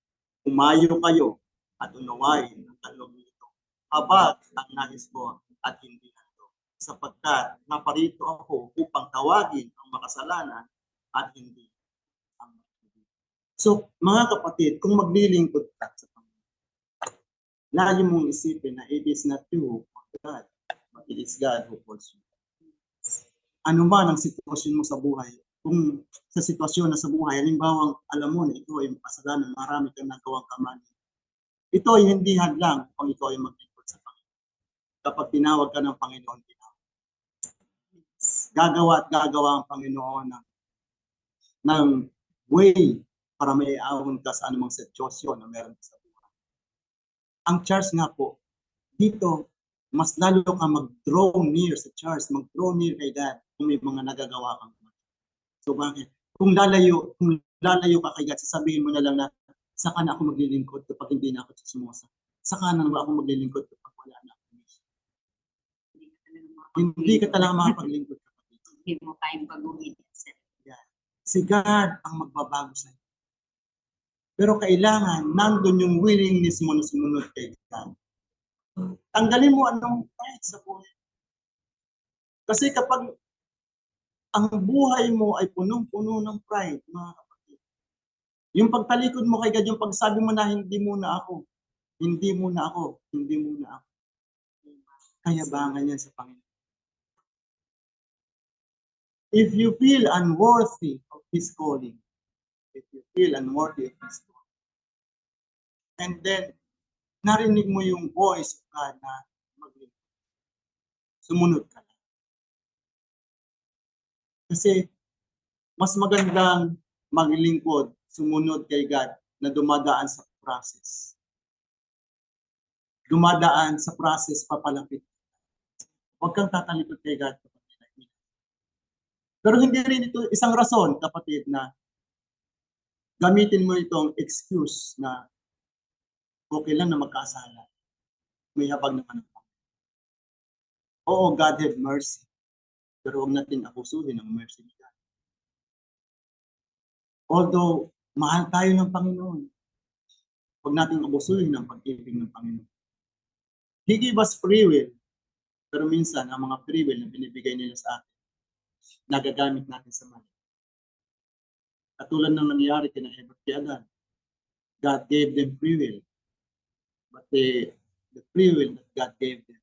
Umayo kayo at unawain ang kaloob nito. Habag ang nais ko at hindi handog, sapagkat naparito ako upang tawagin ang makasalanan at hindi ang matuwid. So, mga kapatid, kung maglilingkod ka sa Panginoon, lagi mong isipin na it is not you, God, but it is God who calls you. Ano man ang sitwasyon mo sa buhay, kung sa sitwasyon na sa buhay, halimbawa, alam mo na ito ay makasalanan, marami kang nagawang kamali. Ito ay hindi hadlang kung ikaw ay maglingkod sa Panginoon. Kapag tinawag ka ng Panginoon, gagawa ang Panginoon ng way para may aawon ka sa anumang sitwasyon na meron sa buhay. Ang church nga po, dito, mas lalo ka mag-draw near sa church, mag-draw near kay God kung may mga nagagawa kang. So bakit? Kung lalayo ka kay God, sasabihin mo na lang na saka na ako maglilingkod kapag hindi na ako sumusa. Saka na ba ako maglilingkod kapag wala na ako. Hindi ka talaga makapaglingkod kapatid. Hindi mo kayang baguhin. Si God ang magbabago sa iyo. Pero kailangan nandun yung willingness mo na sumunod kay God. Tanggalin mo anong pride sa buhay. Kasi kapag ang buhay mo ay punong-puno ng pride, mga kapatid, yung pagtalikod mo kay God, yung pagsabi mo na hindi muna ako, kayabangan yan sa Panginoon. If you feel unworthy of His calling, and then narinig mo yung voice of God na maglingkod, sumunod ka lang. Kasi mas magandang maglingkod, sumunod kay God na dumadaan sa process. Dumadaan sa process papalapit. Huwag kang tatalikod kay God. Pero hindi rin ito isang rason, kapatid, na gamitin mo itong excuse na okay lang na magkasala. May habag naman ako. Oo, God have mercy. Pero huwag natin abusuhin ang mercy ni God. Although, mahal tayo ng Panginoon, huwag natin abusuhin ang pag-ibig ng Panginoon. He gave us free will. Pero minsan, ang mga free will na binibigay nila sa atin, nagagamit natin sa mali. Katulad ng nangyari kina Eva at Adan. God gave them free will. But the free will that God gave them,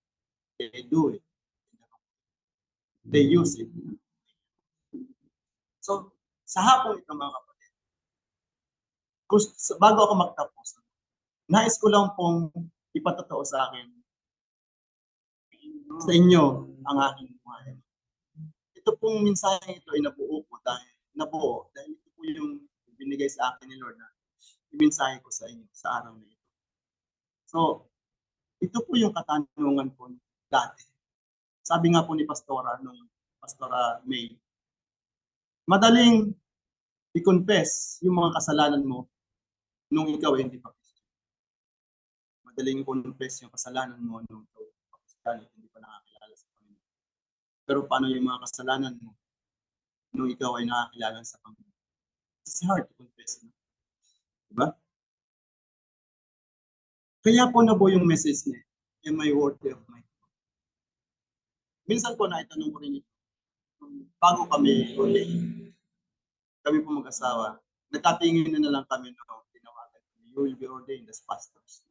they do it. They use it. So, sa hapon ito mga kapatid, bago ako magtapos, nais ko lang pong ipatotoo sa akin, sa inyo, ang aking buhay. ito pong mensahe ito ay nabuo dahil ito po yung binigay sa akin ni Lord na imensahe ko sa inyo sa araw na ito. So, ito po yung katanungan ko dati. Sabi nga po ni Pastora May, madaling i-confess yung mga kasalanan mo nung ikaw ay hindi pa Kristiyan. Madaling i-confess yung kasalanan mo nung ikaw ay pa Kristiyan at hindi pa nakakilala sa Panginoon. Pero paano yung mga kasalanan mo nung ikaw ay nakakilala sa Panginoon? It's hard to confess. No? Diba? Kaya po nabuo yung message niya, am I worthy of my God? Minsan po naitanong ko rin ito, bago kami po mag-asawa, nagkatingin na lang kami no, tinawagan kami, you will be ordained as pastors.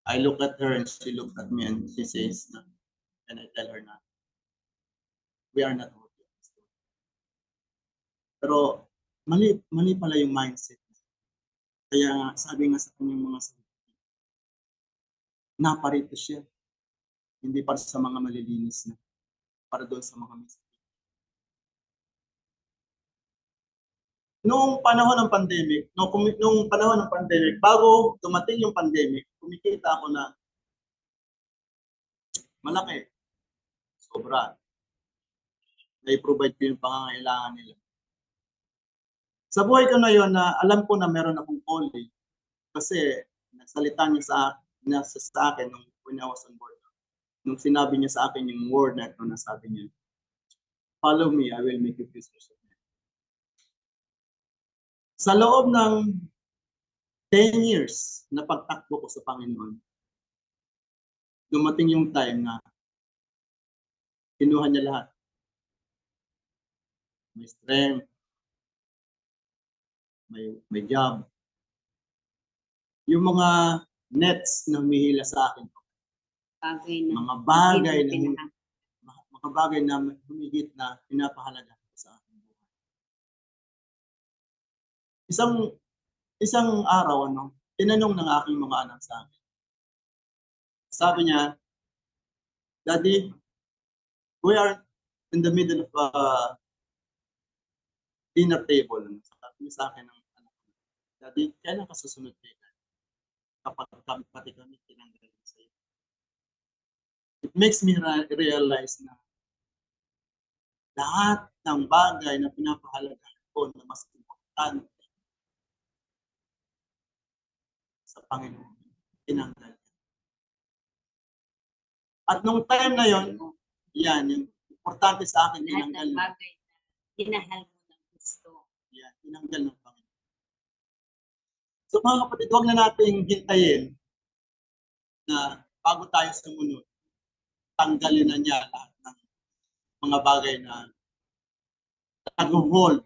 I look at her and she looked at me and she says, and I tell her na, we are not worthy. Pero mali pala yung mindset. Kaya sabi nga sa kanyang mga salita, naparito siya. Hindi para sa mga malilinis na, para doon sa mga mistik. Noong panahon ng pandemic, bago dumating yung pandemic, kumikita ako na malaki, sobra. Na-provide ko yung pangangailangan nila. Sa buhay ko na yon na alam ko na meron akong calling kasi nagsalita niya sa akin nung when I was on board. Nung sinabi niya sa akin yung word na ito na sabi niya, follow me, I will make you fishers of men. Sa loob ng 10 years na pagtakbo ko sa Panginoon, dumating yung time na kinuha niya lahat. May strength, may job. Yung mga nets na humihila sa akin, mga bagay na humigit na pinapahalaga sa akin. Isang araw, tinanong ng aking mga anak sa akin. Sabi niya, Daddy, we are in the middle of a dinner table. Sabi niya sa akin ng anak ko, Daddy, kailan ka susunod kay God? Kapag pati kami tinanggal sa iyo. It makes me realize na lahat ng bagay na pinapahalaga ko na mas importante sa Panginoon, tinanggal. At nung time na yon, yan, yung importante sa akin, tinanggal. Lahat ng bagay na tinahal mo ng gusto. Yan, tinanggal ng Panginoon. So mga kapatid, huwag na nating hintayin na bago tayo sumunod, tanggalin na niya lahat ng mga bagay na nag-hold,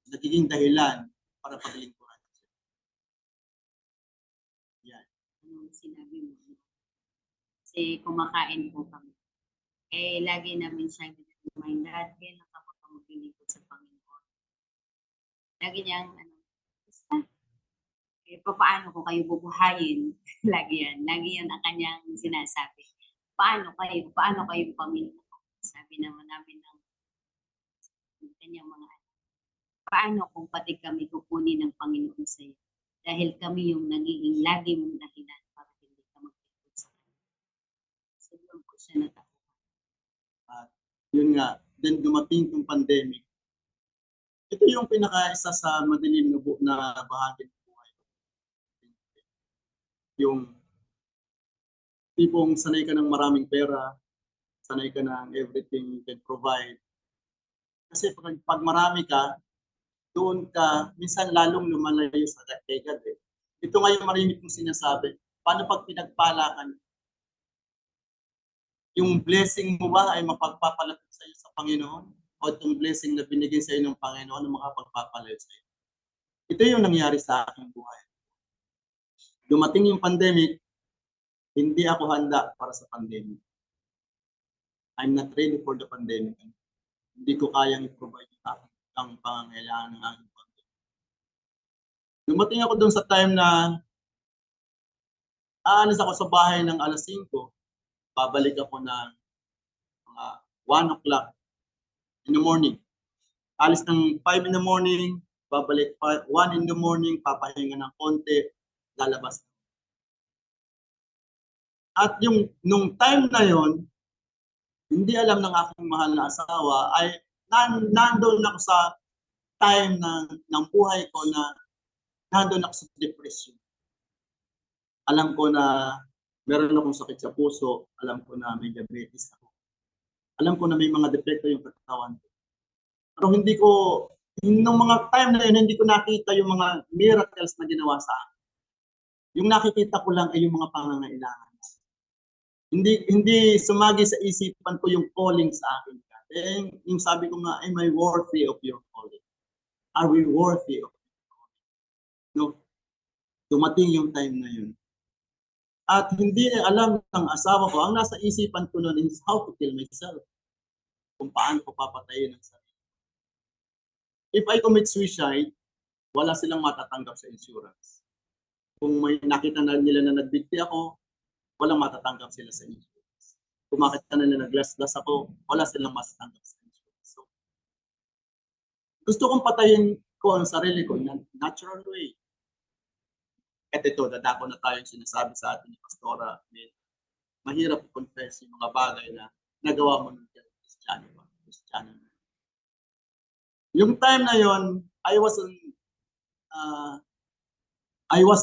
nagiging dahilan para paglingkuran. Yan. Anong sinabi mo? Kasi kumakain po kami. Lagi namin siyang remind lahat kailan ka magpamagilingkod sa Panginoon. Lagi niyang, basta, paano ko kayo bubuhayin? Lagi yan ang kanyang sinasabi. Paano kayo pamilya? Sabi naman namin ng kanyang mga anak. Paano kung pati kami kukunin ng Panginoon sa iyo? Dahil kami yung nagiging lagi mong dahilan para hindi ka magpapagod sa kanya. So, doon ko siya natakuhan. At yun nga, then dumating yung pandemic. Ito yung pinaka-isa sa madilim na bahagi ng buhay. Yung tipong sanay ka ng maraming pera, sanay ka ng everything you can provide. Kasi pag marami ka, doon ka, minsan lalong lumalayo sa kay God. Ito nga yung marinig kong sinasabi. Paano pag pinagpala ka? Yung blessing mo ba ay mapagpapalapit sa iyo sa Panginoon? O itong blessing na binigay sa iyo ng Panginoon na makapagpapalayo sa iyo? Ito yung nangyari sa aking buhay. Dumating yung pandemic, hindi ako handa para sa pandemic. I'm not ready for the pandemic. Hindi ko kayang i-provide ang pangangailangan ng aking pamilya. Dumating ako doon sa time na aalis ako sa bahay ng alas 5, babalik ako ng mga 1 o'clock in the morning. Alis ng 5 in the morning, babalik 1 in the morning, papahinga ng konti, lalabas. At nung time na yon, hindi alam ng aking mahal na asawa ay nandoon ako sa time ng buhay ko na nandoon ako sa depression. Alam ko na meron akong sakit sa puso, alam ko na may diabetes ako. Alam ko na may mga depekto yung katawan ko. Pero nung mga time na yun, hindi ko nakita yung mga miracles na ginawa sa akin. Yung nakikita ko lang ay yung mga pangangailangan. Hindi sumagi sa isipan ko yung calling sa akin. Yung sabi ko nga, am I worthy of your calling? Are we worthy of your calling? No? Dumating yung time na yun. At hindi alam ng asawa ko, ang nasa isipan ko noon is how to kill myself. Kung paano ko papatayin ang sarili. If I commit suicide, wala silang matatanggap sa insurance. Kung may nakita na nila na nagbikti ako, walang matatanggap sila sa insurance. Kung makita na nila naglaslas ako, wala silang matatanggap sa insurance. So, gusto kong patayin ko ang sarili ko in a natural way. At ito, dadako na tayo sinasabi sa atin ni Pastora. Mahirap i-confess yung mga bagay na nagawa mo ng Kristiyano. Yung time na yon, I was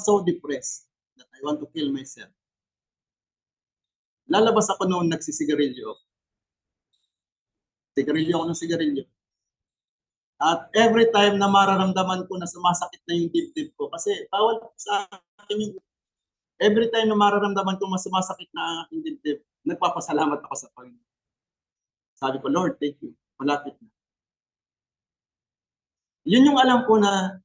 so depressed that I want to kill myself. Lalabas ako noon nagsisigarilyo. Sigarilyo ako ng sigarilyo. At every time na mararamdaman ko na sumasakit na yung dibdib ko, kasi bawal sa akin yung every time na mararamdaman ko mas sumasakit na ang aking dibdib, nagpapasalamat ako sa Panginoon. Sabi ko, Lord, thank you. Malapit na. Yun yung alam ko na,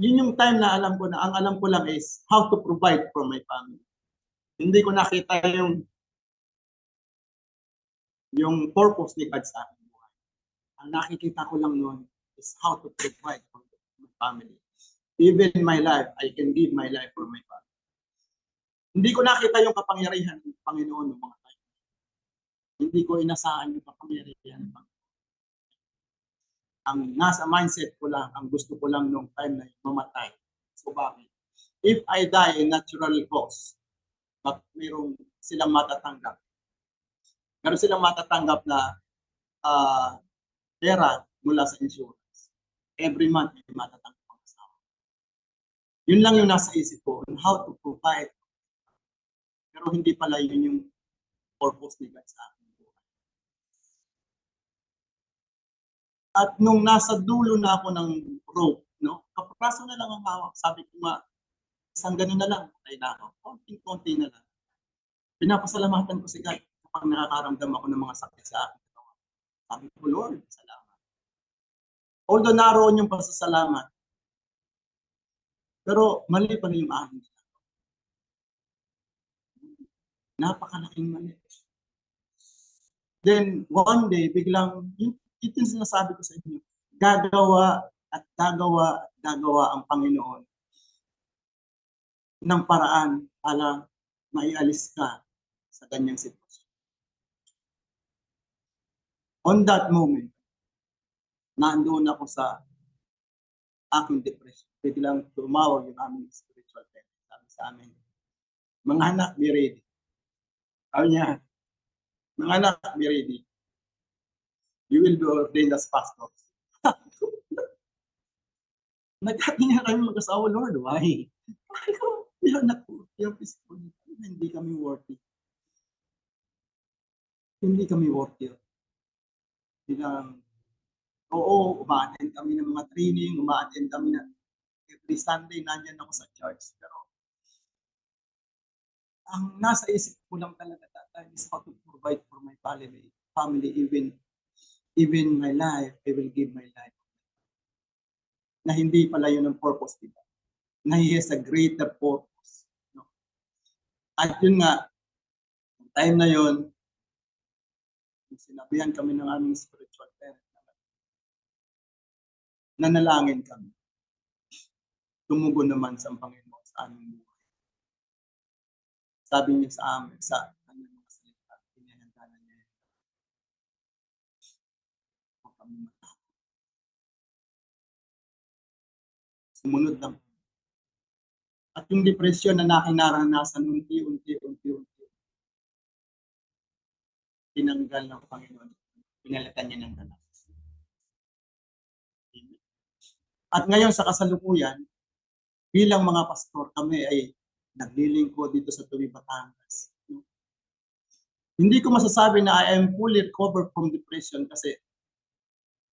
yun yung time na alam ko na, ang alam ko lang is how to provide for my family. Hindi ko nakita yung purpose ni God sa aking buhay. Ang nakikita ko lang noon is how to provide for my family. Even in my life, I can give my life for my family. Hindi ko nakita yung kapangyarihan ng Panginoon ng mga time. Hindi ko inasahan yung kapangyarihan ng Panginoon. Ang nasa mindset ko lang, ang gusto ko lang nung time na mamatay. So bakit? If I die in natural cause, mayroong silang matatanggap. Meron silang matatanggap na pera mula sa insurance. Every month, may matatanggap ang asawa. Yun lang yung nasa isip ko on how to provide. Pero hindi pala yun yung purpose ni God sa akin. At nung nasa dulo na ako ng rope, no, kapraso na lang ang hawak. Sabi ko nga, isang ganun na lang, patay na ako. Konting-konti na lang. Pinapasalamatan ko si God kapag nakakaramdam ako ng mga sakit sa akin. Sabi ko, Lord, salamat. Although naroon yung pasasalamat, pero mali pa rin yung aking ginagawa. Napakalaking mali. Then, one day, biglang, ito yung sinasabi ko sa inyo, gagawa ang Panginoon ng paraan para maialis ka sa kanyang sitwasyon. On that moment, nandoon ako sa aking depression. Biglang tumawag yung aming spiritual parent. Sabi sa amin, mga anak, be ready. Sabi niya, mga anak, be ready. You will be ordained as pastors. Nagkatinga kami mag-asawa, Lord, why? We are not peaceful. Hindi kami worthy. Hindi kami worthy. Bilang, oo, uma-attend kami ng mga training, uma-attend kami na every Sunday, nandyan ako sa church. Pero, ang nasa isip ko lang talaga is how to provide for my family, even my life, I will give my life. Na hindi pala yun ang purpose nila. Na He has a greater purpose. No? At yun nga, time na yun, sinabihan kami ng aming spiritual parent. Nanalangin kami. Tumugon naman sa Panginoon sa aming buhay. Sabi niya sa amin, sa kanyang mga salita, pinahanda na niya kami matapos. Sumunod lang. At yung depression na nakinaranasan unti-unti, tinanggal ng Panginoon. Pinalitan niya ng ganap. At ngayon sa kasalukuyan, bilang mga pastor, kami ay naglilingkod dito sa Tuwi, Batangas. Hindi ko masasabi na I am fully recovered from depression kasi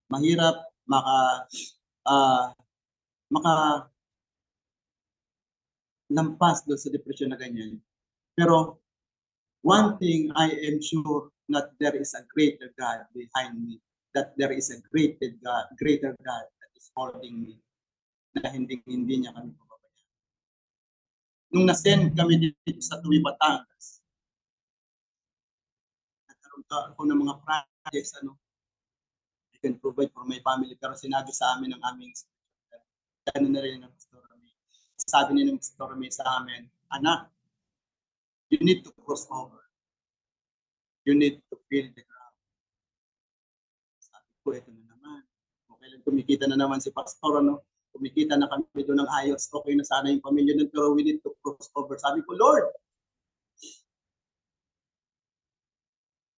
mahirap maka lampas doon sa depression na ganyan. Pero one thing I am sure that there is a greater God behind me, that there is a greater God that is holding me, na hindi niya kami pababayaan. Nung na-send kami dito sa Tuwi, Batangas, nagkaroon ako ng mga projects, I can provide for my family, pero sinabi sa amin ng aming na rin ng Pastor Rami. Sabi niya ng Pastor Rami sa amin, anak, you need to cross over. You need to feel the ground. Sabi ko, ito na naman. Okay lang, kumikita na naman si Pastor, kumikita na kami doon ng ayos. Okay na sana yung pamilya nun, pero we need to cross over. Sabi ko, Lord,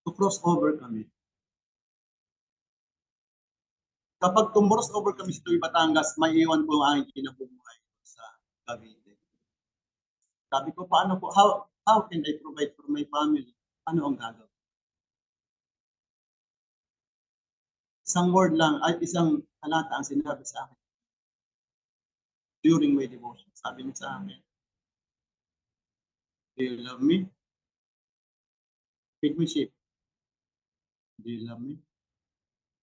to cross over kami. Kapag tumcross over kami sa Tuwi, Batangas, may iwan po ang aking kinabubuhay sa Cavite. Sabi ko, paano po, how can I provide for my family? Ano ang gagawin? Isang word lang, ay isang talata ang sinabi sa akin during my devotion. Sabi niya sa akin, do you love me? Feed my sheep. Do you love me?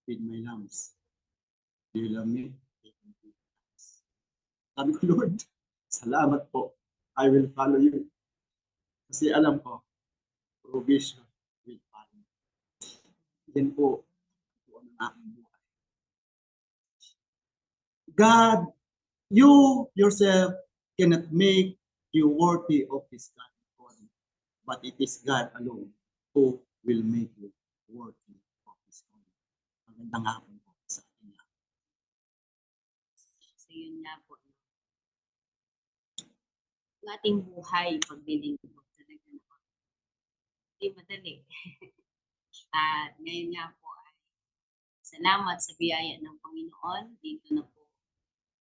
Feed my lambs. Do you love me? Feed my lambs. Sabi ko, Lord, salamat po. I will follow you. Kasi alam ko, provision will follow. Yan po ang aking buhay. God, you yourself cannot make you worthy of His God calling, but it is God alone who will make you worthy of His calling. Magandang hapon po sa ating lahat. So yun nga po. Ang ating buhay, paglilingkod talaga naman. Hindi madali. At ngayon nga po ay salamat sa biyaya ng Panginoon. Dito na po.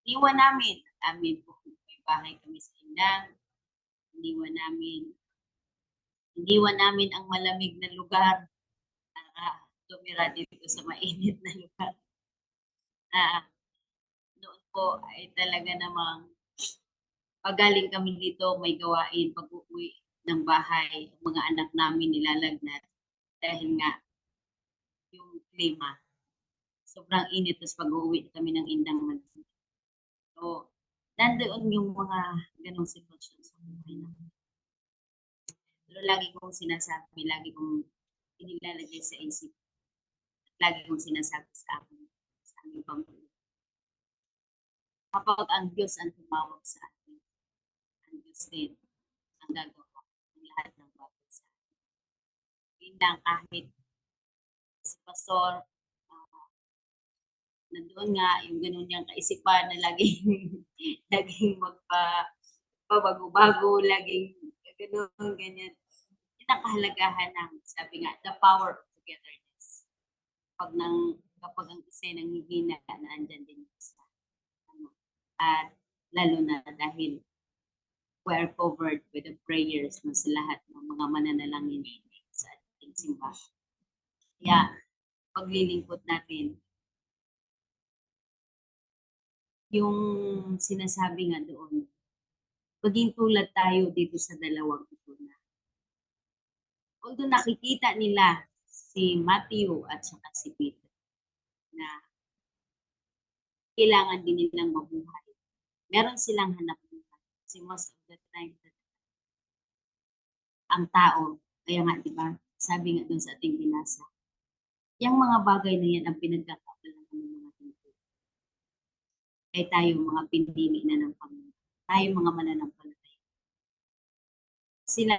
Iniwan namin. Amin po. May bahay kami sa Indang. Iniwan namin ang malamig na lugar. Tumira dito sa mainit na lugar. Noon po ay talaga namang pagaling kami dito, may gawain, pag-uwi ng bahay, ang mga anak namin nilalagnat dahil nga yung klima. Sobrang init, tapos pag-uwi kami ng Indang Manila. So, nandoon yung mga ganong sitwasyon sa buhay namin. Pero lagi kong sinasabi, lagi kong inilalagay sa isip, lagi kong sinasabi sa aming pamilya. Kapag ang Diyos ang tumawag sa atin, ang Diyos din ang gagawa ng lahat ng bagay sa atin. Yun lang, kahit si Pastor, nandoon nga yung ganun niyang kaisipan na laging magpabago-bago, laging ganun, ganyan. Yung nakahalagahan ng, sabi nga, the power of togetherness. Kapag ang isa nanghihina, na andyan din sa at lalo na dahil we are covered with the prayers mo sa lahat ng mga mananalangin sa ating simbahan. Kaya, paglilingkod natin, yung sinasabi nga doon, maging tulad tayo dito sa dalawang ito na. Although nakikita nila si Matthew at saka si Peter na kailangan din nilang mabuhay. Meron silang hanap buhay. Kasi most of the time, ang tao, kaya nga, di ba, sabi nga doon sa ating binasa, yung mga bagay na yan ang pinagkakabalan ng mga tao. Ay tayo mga pinili na ng Panginoon. Tayo mga mananampalataya. Sila,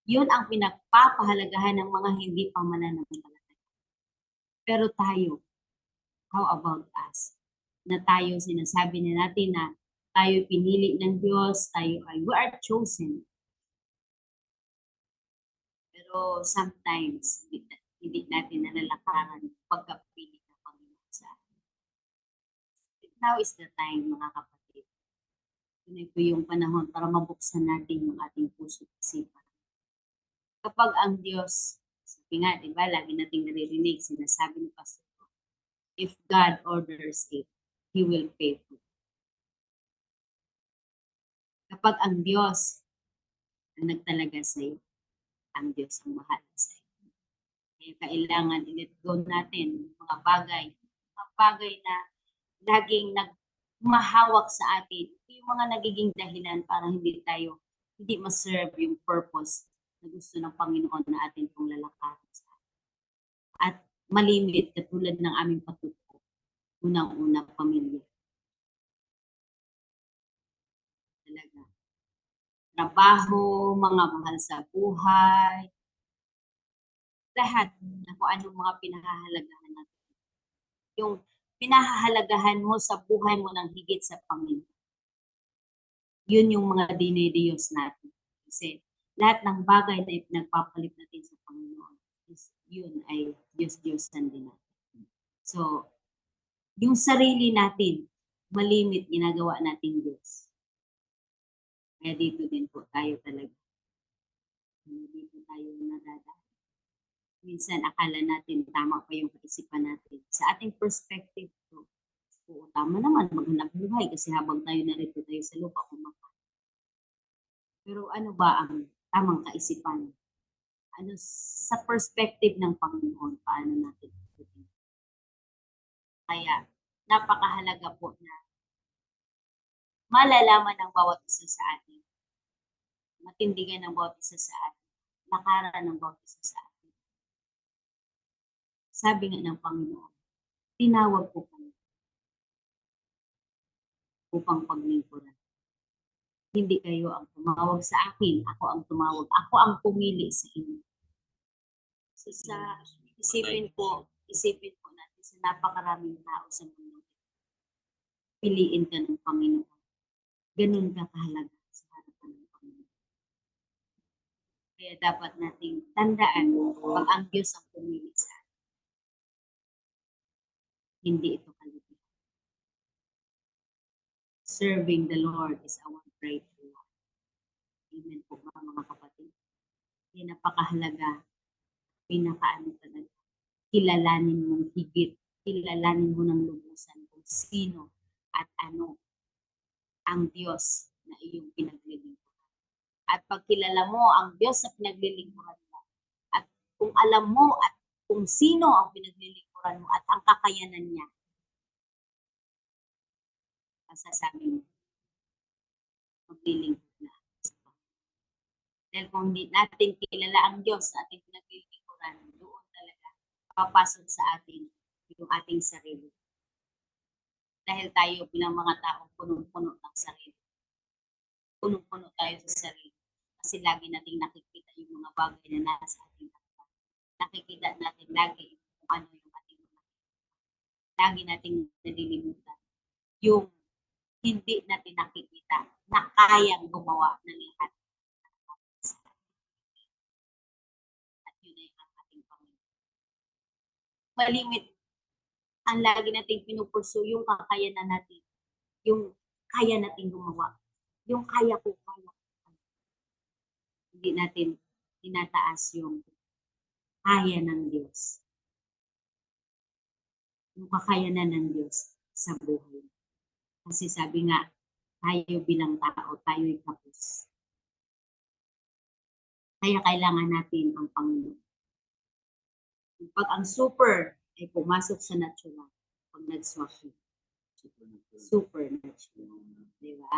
yun ang pinagpapahalagahan ng mga hindi pa mananampalataya. Pero tayo, How about us? Na tayo, sinasabi na natin na tayo pinili ng Diyos, we are chosen. Pero sometimes, hindi natin nalalakaran pagkapili ng Panginoon sa atin. Now is the time, mga kapatid. Yun po yung panahon para mabuksan natin yung ating puso at isipan. Kapag ang Diyos, sabi nga, diba, lagi nating naririnig, sinasabi ni Pastor, if God orders it, He will pay for it. Kapag ang Diyos ang nagtalaga sa iyo, ang Diyos ang mahal sa iyo. Kaya kailangan i-let go natin mga bagay na laging mahawak sa atin. Yung mga nagiging dahilan para hindi ma-serve yung purpose na gusto ng Panginoon na atin pong lalakarin sa atin. At malimit katulad ng aming patutuo. Unang-una, pamilya. Talaga. Trabaho, mga mahal sa buhay, lahat na kung anong mga pinahahalagahan natin. Yung pinahahalagahan mo sa buhay mo ng higit sa Panginoon. Yun yung mga dinidiyos natin. Kasi lahat ng bagay na ipinagpapalit natin sa Panginoon, yun ay Diyos-Diyosan din natin. So, yung sarili natin, malimit ginagawa natin Diyos. Kaya dito din po tayo talaga. Dito tayo nadadaan. Minsan akala natin tama pa yung kaisipan natin. Sa ating perspective to, oo, tama naman, maghanap buhay kasi habang tayo narito tayo sa lupa, kumakain. Pero ano ba ang tamang kaisipan? Ano sa perspective ng Panginoon, paano natin itutuloy? Kaya napakahalaga po na malalaman ng bawat isa sa atin, matindigan ng bawat isa sa atin, lakaran ng bawat isa sa atin. Sabi nga ng Panginoon, tinawag ko kayo upang paglingkuran. Hindi kayo ang tumawag sa akin, ako ang tumawag. Ako ang pumili sa inyo. So sa isipin po natin sa napakaraming tao sa mundo. Piliin ka ng Panginoon. Ganun ka kahalaga sa harapan ng Panginoon. Kaya dapat nating tandaan pag ang Diyos ang pumili sa atin. Hindi ito kalitihan. Serving the Lord is our breakthrough. Amen po mga kapatid. Yan napakahalaga. Pinakaano talaga. Kilalanin mong higit. Kilalanin mo ng lubusan kung sino at ano ang Diyos na iyong pinaglilingkuran. At pag kilala mo ang Diyos na pinaglilingkuran mo, at kung alam mo at kung sino ang pinaglilingkuran mo at ang kakayanan niya, masasabi mo, maglilingkod na. Dahil kung hindi natin kilala ang Diyos na ating pinaglilingkuran, doon talaga papasok sa atin yung ating sarili. Dahil tayo bilang mga tao punong-puno ng sarili. Punong-puno tayo sa sarili. Kasi lagi nating nakikita yung mga bagay na nasa ating harapan. Nakikita natin lagi kung ano yung ating mga. Lagi nating nalilimutan yung hindi natin nakikita na kayang gumawa ng lahat. At yun ay ang ating Panginoon. Malimit ang lagi nating pinupurso yung kakayanan natin. Yung kaya nating gumawa. Yung kaya ko. Hindi natin tinataas yung kaya ng Diyos. Yung kakayanan ng Diyos sa buhay. Kasi sabi nga, tayo bilang tao, tayo'y kapos. Kaya kailangan natin ang Panginoon. Pag ang super ay pumasok sa natural, pag nag-swap yun, supernatural. Diba?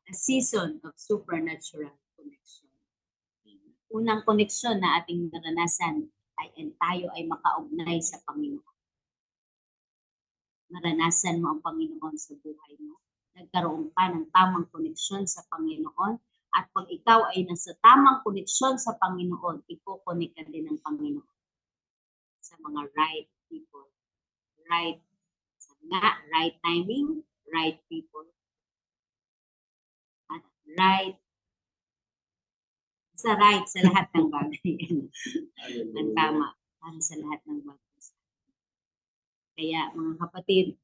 A season of supernatural connection. Unang koneksyon na ating naranasan ay tayo ay makaugnay sa Panginoon. Naranasan mo ang Panginoon sa buhay mo. Nagkaroon ka ng tamang koneksyon sa Panginoon. At pag ikaw ay nasa tamang koneksyon sa Panginoon, iko-connect ka din ng Panginoon sa mga right people, right nga, right timing, right people, at right sa lahat ng bagay. Ang tama para sa lahat ng bagay. Kaya mga kapatid,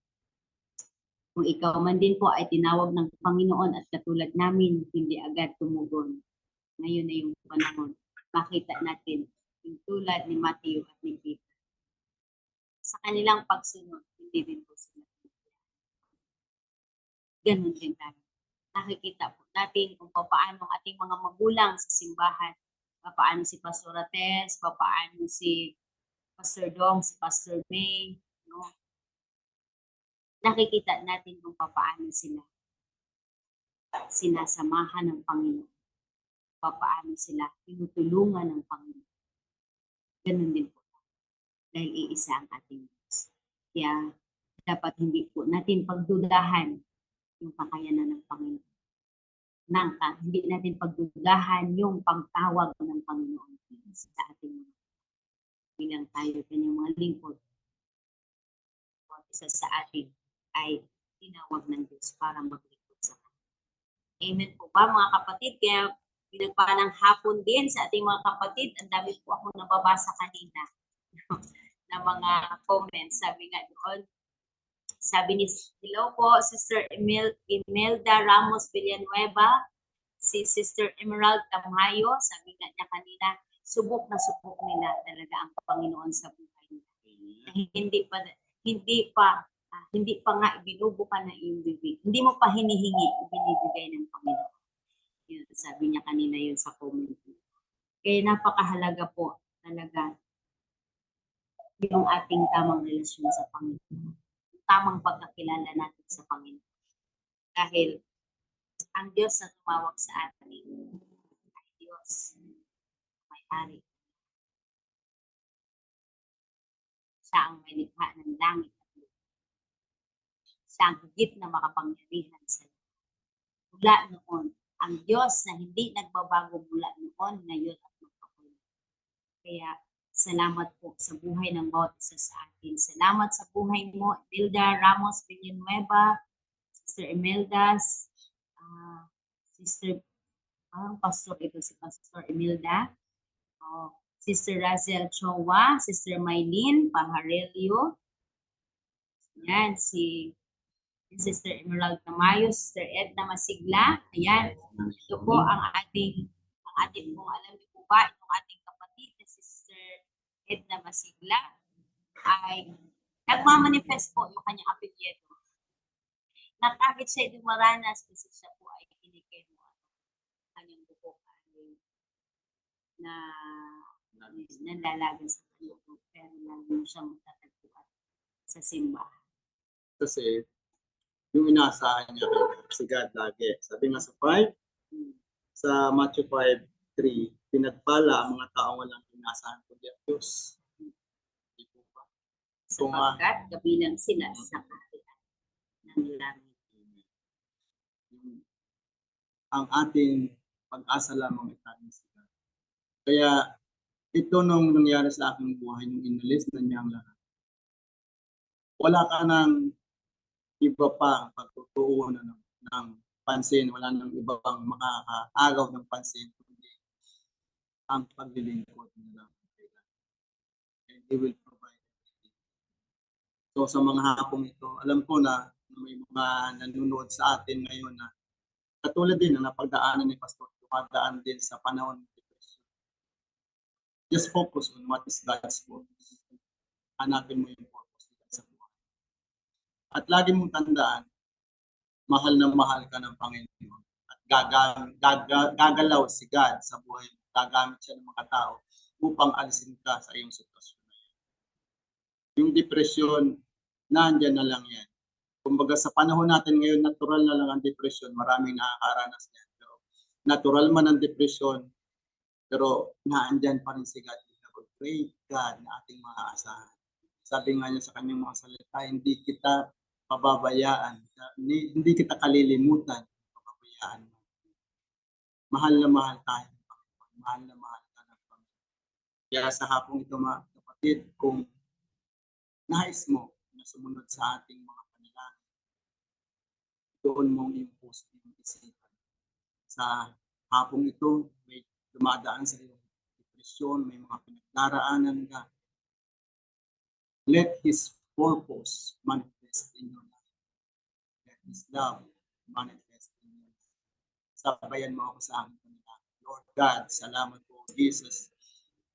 kung ikaw man din po ay tinawag ng Panginoon at katulad namin, hindi agad tumugon. Ngayon na yung panahon. Makita natin yung tulad ni Matthew at ni Peter. Sa kanilang pagsunod, hindi din po sila. Ganun din tayo. Nakikita po natin kung paano ang ating mga magulang sa simbahan, paano si Pastor Ates, paano si Pastor Dong, si Pastor May, no? Nakikita natin kung paano sila sinasamahan ng Panginoon, paano sila tinutulungan ng Panginoon. Ganun din po. Dahil iisa ang ating Diyos. Kaya dapat hindi po natin pagdudahan yung kakayanan ng Panginoon. Hindi natin pagdudahan yung pagtawag ng Panginoon sa ating mga bilang tayo kanyang mga lingkod. Isa sa atin ay tinawag ng Diyos para maglingkod sa Kanya. Amen po ba mga kapatid? Kaya pinagpalang hapon din sa ating mga kapatid. Ang dami po ako nababasa kanina na mga comments. Sabi nga doon, sabi ni hello po, Sister Imelda Ramos Villanueva, si Sister Emerald Tamayo, sabi nga niya kanina, subok na subok nila talaga ang Panginoon sa buhay nila. Hindi pa nga ibinubukan na iyong bibig. Hindi mo pa hinihingi, ibinibigay ng Panginoon. Yun, sabi niya kanina yun sa comment. Kaya napakahalaga po talaga yung ating tamang relasyon sa Panginoon. Tamang pagkakilala natin sa Panginoon. Dahil ang Diyos na tumawag sa atin ay Diyos may-ari. Siya ang may likha ng langit at lupa. Siya ang higit na makapangyarihan sa lupa. Mula noon, ang Diyos na hindi nagbabago mula noon, ngayon at magpapatuloy. Kaya salamat po sa buhay ng bawat isa sa atin. Salamat sa buhay mo, Imelda Ramos Villanueva, Sister Imelda, Sister, Pastor, ito si Pastor Imelda, Sister Razel Chowa, Sister Maylene Pajarelio, yan, si Sister Emerald Tamayo, Sister Edna Masigla, ayan, ito po ang ating pong, alam niyo po ba, itong ating kapatid na Sister Edna Masigla ay nagmamanifest po yung kanyang apelyido. Na kahit siya dumaranas kasi siya po ay kinikay mo kanyang buhok na nalalagan sa kanyang buhok, pero lalo siya matatagpuan sa simbahan. Kasi yung inaasahan niya si God lagi. Sabi nga sa 5, sa Matthew 5:3, pinagpala ang mga taong walang inaasahan kundi ang Diyos. Sapagkat kabilang sila sa kaharian ng langit. Ang ating pag-asa lamang itanin si God. Kaya ito nung nangyari sa aking buhay, nung inalis na niya ang lahat. Wala ka ng iba pa pagtutuunan ng pansin, wala nang iba pang makakaagaw ng pansin, kundi ang paglilingkod nila. And He will provide everything. So sa mga hapong ito, alam ko na may mga nanonood sa atin ngayon na katulad din na napagdaanan ni Pastor, dumadaan din sa panahon ng depression. Just focus on what is God's purpose. Hanapin mo yung purpose nila sa buhay. At lagi mong tandaan, mahal na mahal ka ng Panginoon. At gagalaw si God sa buhay mo. Gagamit siya ng mga tao upang alisin ka sa iyong sitwasyon. Yung depression, nandyan na lang yan. Kumbaga sa panahon natin ngayon, natural na lang ang depression. Maraming nakakaranas niyan. Pero natural man ang depression, pero naandyan pa rin si God. Pray God na ating maaasahan. Sabi nga niya sa kanyang mga salita, hindi kita pababayaan, hindi kita kalilimutan, pababayaan mo. Mahal na mahal tayo. Mahal na mahal ka ng Panginoon. Kaya sa hapong ito mga kapatid, kung nais mo na sumunod sa ating mga doon mong iyong puso, iyong isipan. Sa hapong ito, may dumadaan sa iyong depresyon, may mga pinagdaraanan ka. Let His purpose manifest in your life. Let His love manifest in your life. Sabayan mo ako sa aking panalangin. Lord God, salamat po, Jesus,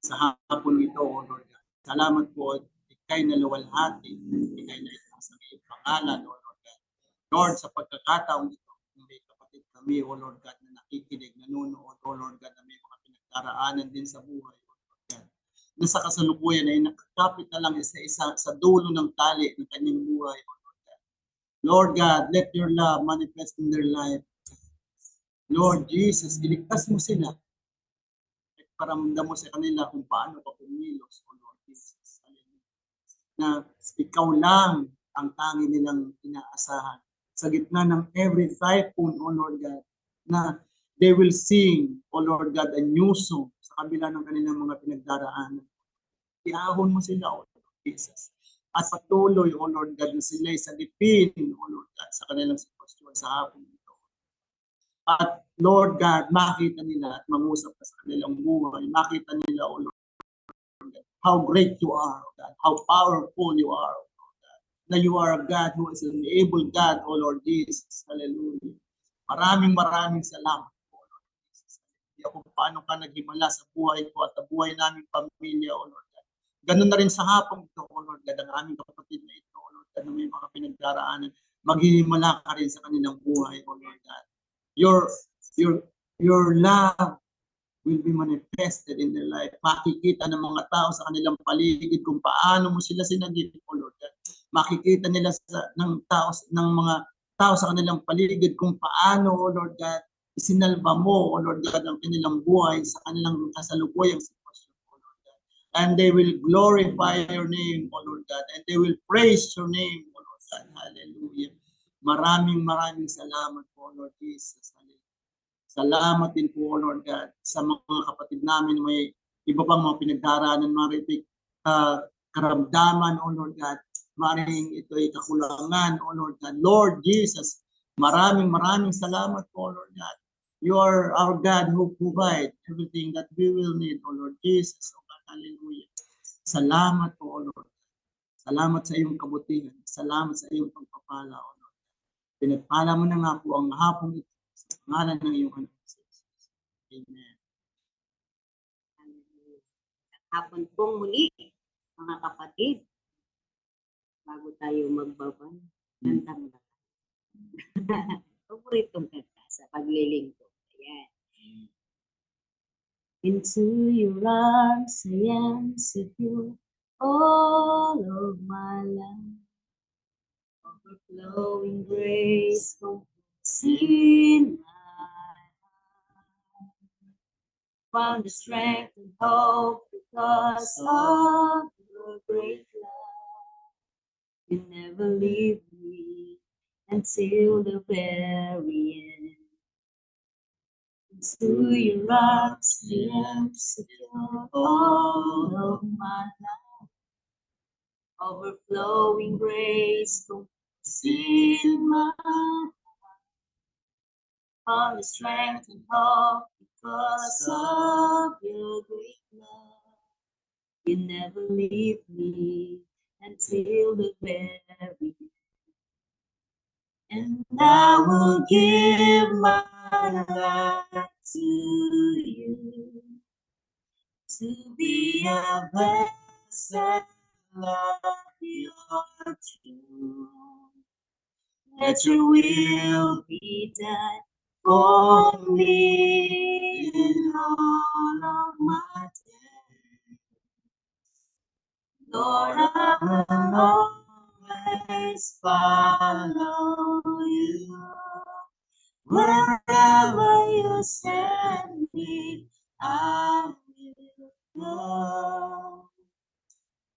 sa hapon ito, O Lord God. Salamat po, ikay na luwalhati, ikay na itaas ang iyong pangalan, O Lord God. Lord, sa pagkakataon ito, kung may kapatid kami, O Lord God, na nakikinig, nanonood, O Lord God, na may mga pinagdaraanan din sa buhay, O Lord God, na sa kasalukuyan ay nakakapit na lang isa-isa sa dulo ng tali ng kanyang buhay, O Lord God. Lord God, let your love manifest in their life. Lord Jesus, iligtas mo sila. At paramdam mo sa kanila kung paano ka pumilos, O Lord Jesus. Hallelujah. Na ikaw lang ang tangi nilang inaasahan. Sa gitna ng every typhoon, O Lord God, na they will sing, O Lord God, a new song sa kabila ng kanilang mga pinagdaraanan. Iahon mo sila, O Lord Jesus. At patuloy, O Lord God, na sila'y salipin, O Lord God, sa kanilang sitwasyon sa hapon ito. At Lord God, makita nila at mangusap ka sa kanilang buhay. Makita nila, O Lord God, how great you are, O God, how powerful you are, O Lord God, na you are a God who is an able God, O Lord Jesus. Hallelujah. Maraming salamat po, Lord Jesus. Hallelujah. Kung paano ka naghimala sa buhay ko at sa buhay naming pamilya, O Lord God. Ganun na rin sa hapong ito, O Lord God, ang aming kapatid na ito, O Lord God, na may mga pinagdaraanan. Maghihimala ka rin sa kanilang buhay, O Lord God. Your love will be manifested in their life. Makikita ng mga tao sa kanilang paligid kung paano mo sila sinagip, O Lord God. Makikita nila ng mga tao sa kanilang paligid kung paano, O Lord God, isinalba mo, O Lord God, ang kanilang buhay sa kanilang kasalukuyang sitwasyon, O Lord God. And they will glorify your name, O Lord God, and they will praise your name, O Lord God. Hallelujah. Maraming salamat po, Lord Jesus. Salamat din po, Lord God, sa mga kapatid namin may iba pang mga pinagdaraanan, mga karamdaman, O Lord God. Maring ito ay kakulangan, O Lord God. Lord Jesus, maraming salamat po, Lord God. You are our God who provides everything that we will need, O Lord Jesus. O God, hallelujah. Salamat po, O Lord. Salamat sa iyong kabutihan. Salamat sa iyong pagpapala, O Lord. Pinagpala mo na nga po ang hapong ito sa pangalan ng iyong anak. Amen. Hapon pong muli, mga kapatid, bago tayo magbaban ng tanda. Paboritong kanta sa paglilingkod. Ayan. Into your arms I am secure, all of my life. Overflowing grace in my heart. Found the strength and hope because of your great love. You never leave me until the very end. Into your arms I am secure, all of my life. Overflowing grace in my heart. Found the strength and hope because of your great love. You never leave me until the very end. And I will give my life to you, to be a vessel of your truth. Let your will be done for me in all of my days. Lord, I will always follow you. Wherever you send me, I will go.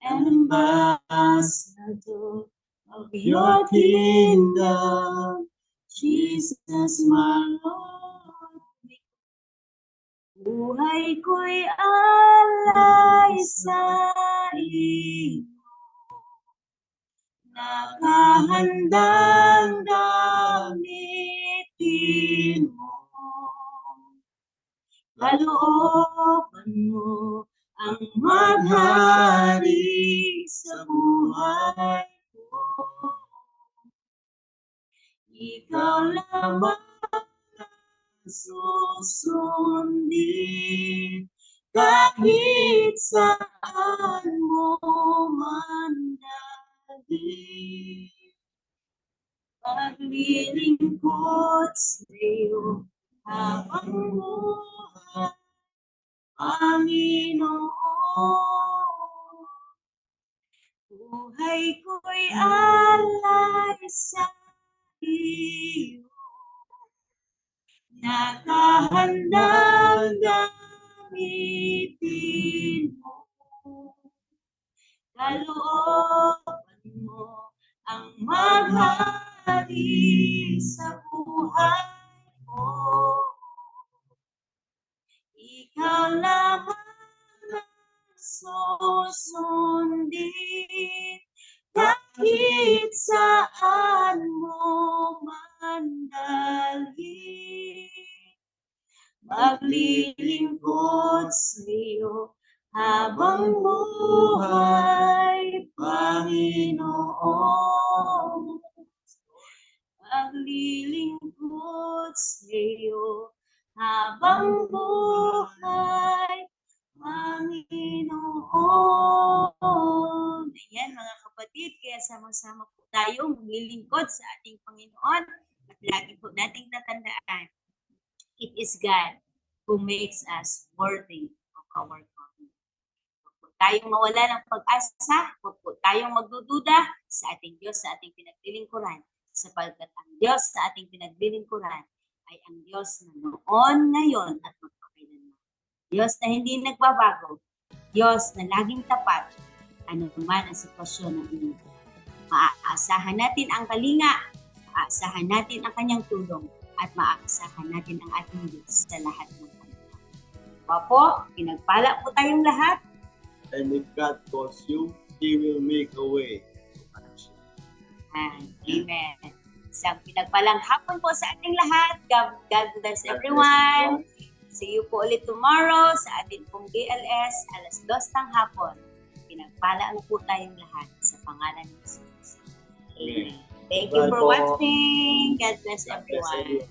An ambassador of your kingdom, Jesus, my Lord. Buhay ko'y alay sa iyo, nakahandang damit kalooban mo ang maghari sa buhay ko. Ikaw lamang susundin kahit saan mo man dalhin. Paglilingkod sa'yo habang buhay, Panginoon. Buhay ko'y alay sa iyo, nakahandang gamitin mo. Kalooban mo ang maghari sa buhay ko. Ikaw lamang ang susundin kahit saan mo man dalhin. Maglilingkod sa'yo habang buhay, Panginoon. Maglilingkod sa'yo habang buhay, Panginoon. Ayan mga kapatid, kaya sama-sama po tayo maglilingkod sa ating Panginoon at lagi po nating tatandaan, it is God who makes us worthy of our calling. Huwag po tayong mawala ng pag-asa, huwag po tayong magdududa sa ating Diyos, sa ating pinaglilingkuran, sapagkat ang Diyos sa ating pinaglilingkuran ay ang Diyos na noon, ngayon, at magpakailanman. Diyos na hindi nagbabago, Diyos na laging tapat, ano naman ang sitwasyon ng inyong. Maaasahan natin ang kalinga, maaasahan natin ang kanyang tulong, at maaasahan natin ang ating Diyos sa lahat ng panahon. Po, pinagpala po tayong lahat. And if God calls you, He will make a way. Amen. Isang pinagpalang hapon po sa ating lahat. God bless everyone. See you po ulit tomorrow sa ating pong GLS, alas 2 ng hapon. Pinagpala po tayong lahat sa pangalan ng Jesus. Amen. Thank you for watching. God bless everyone.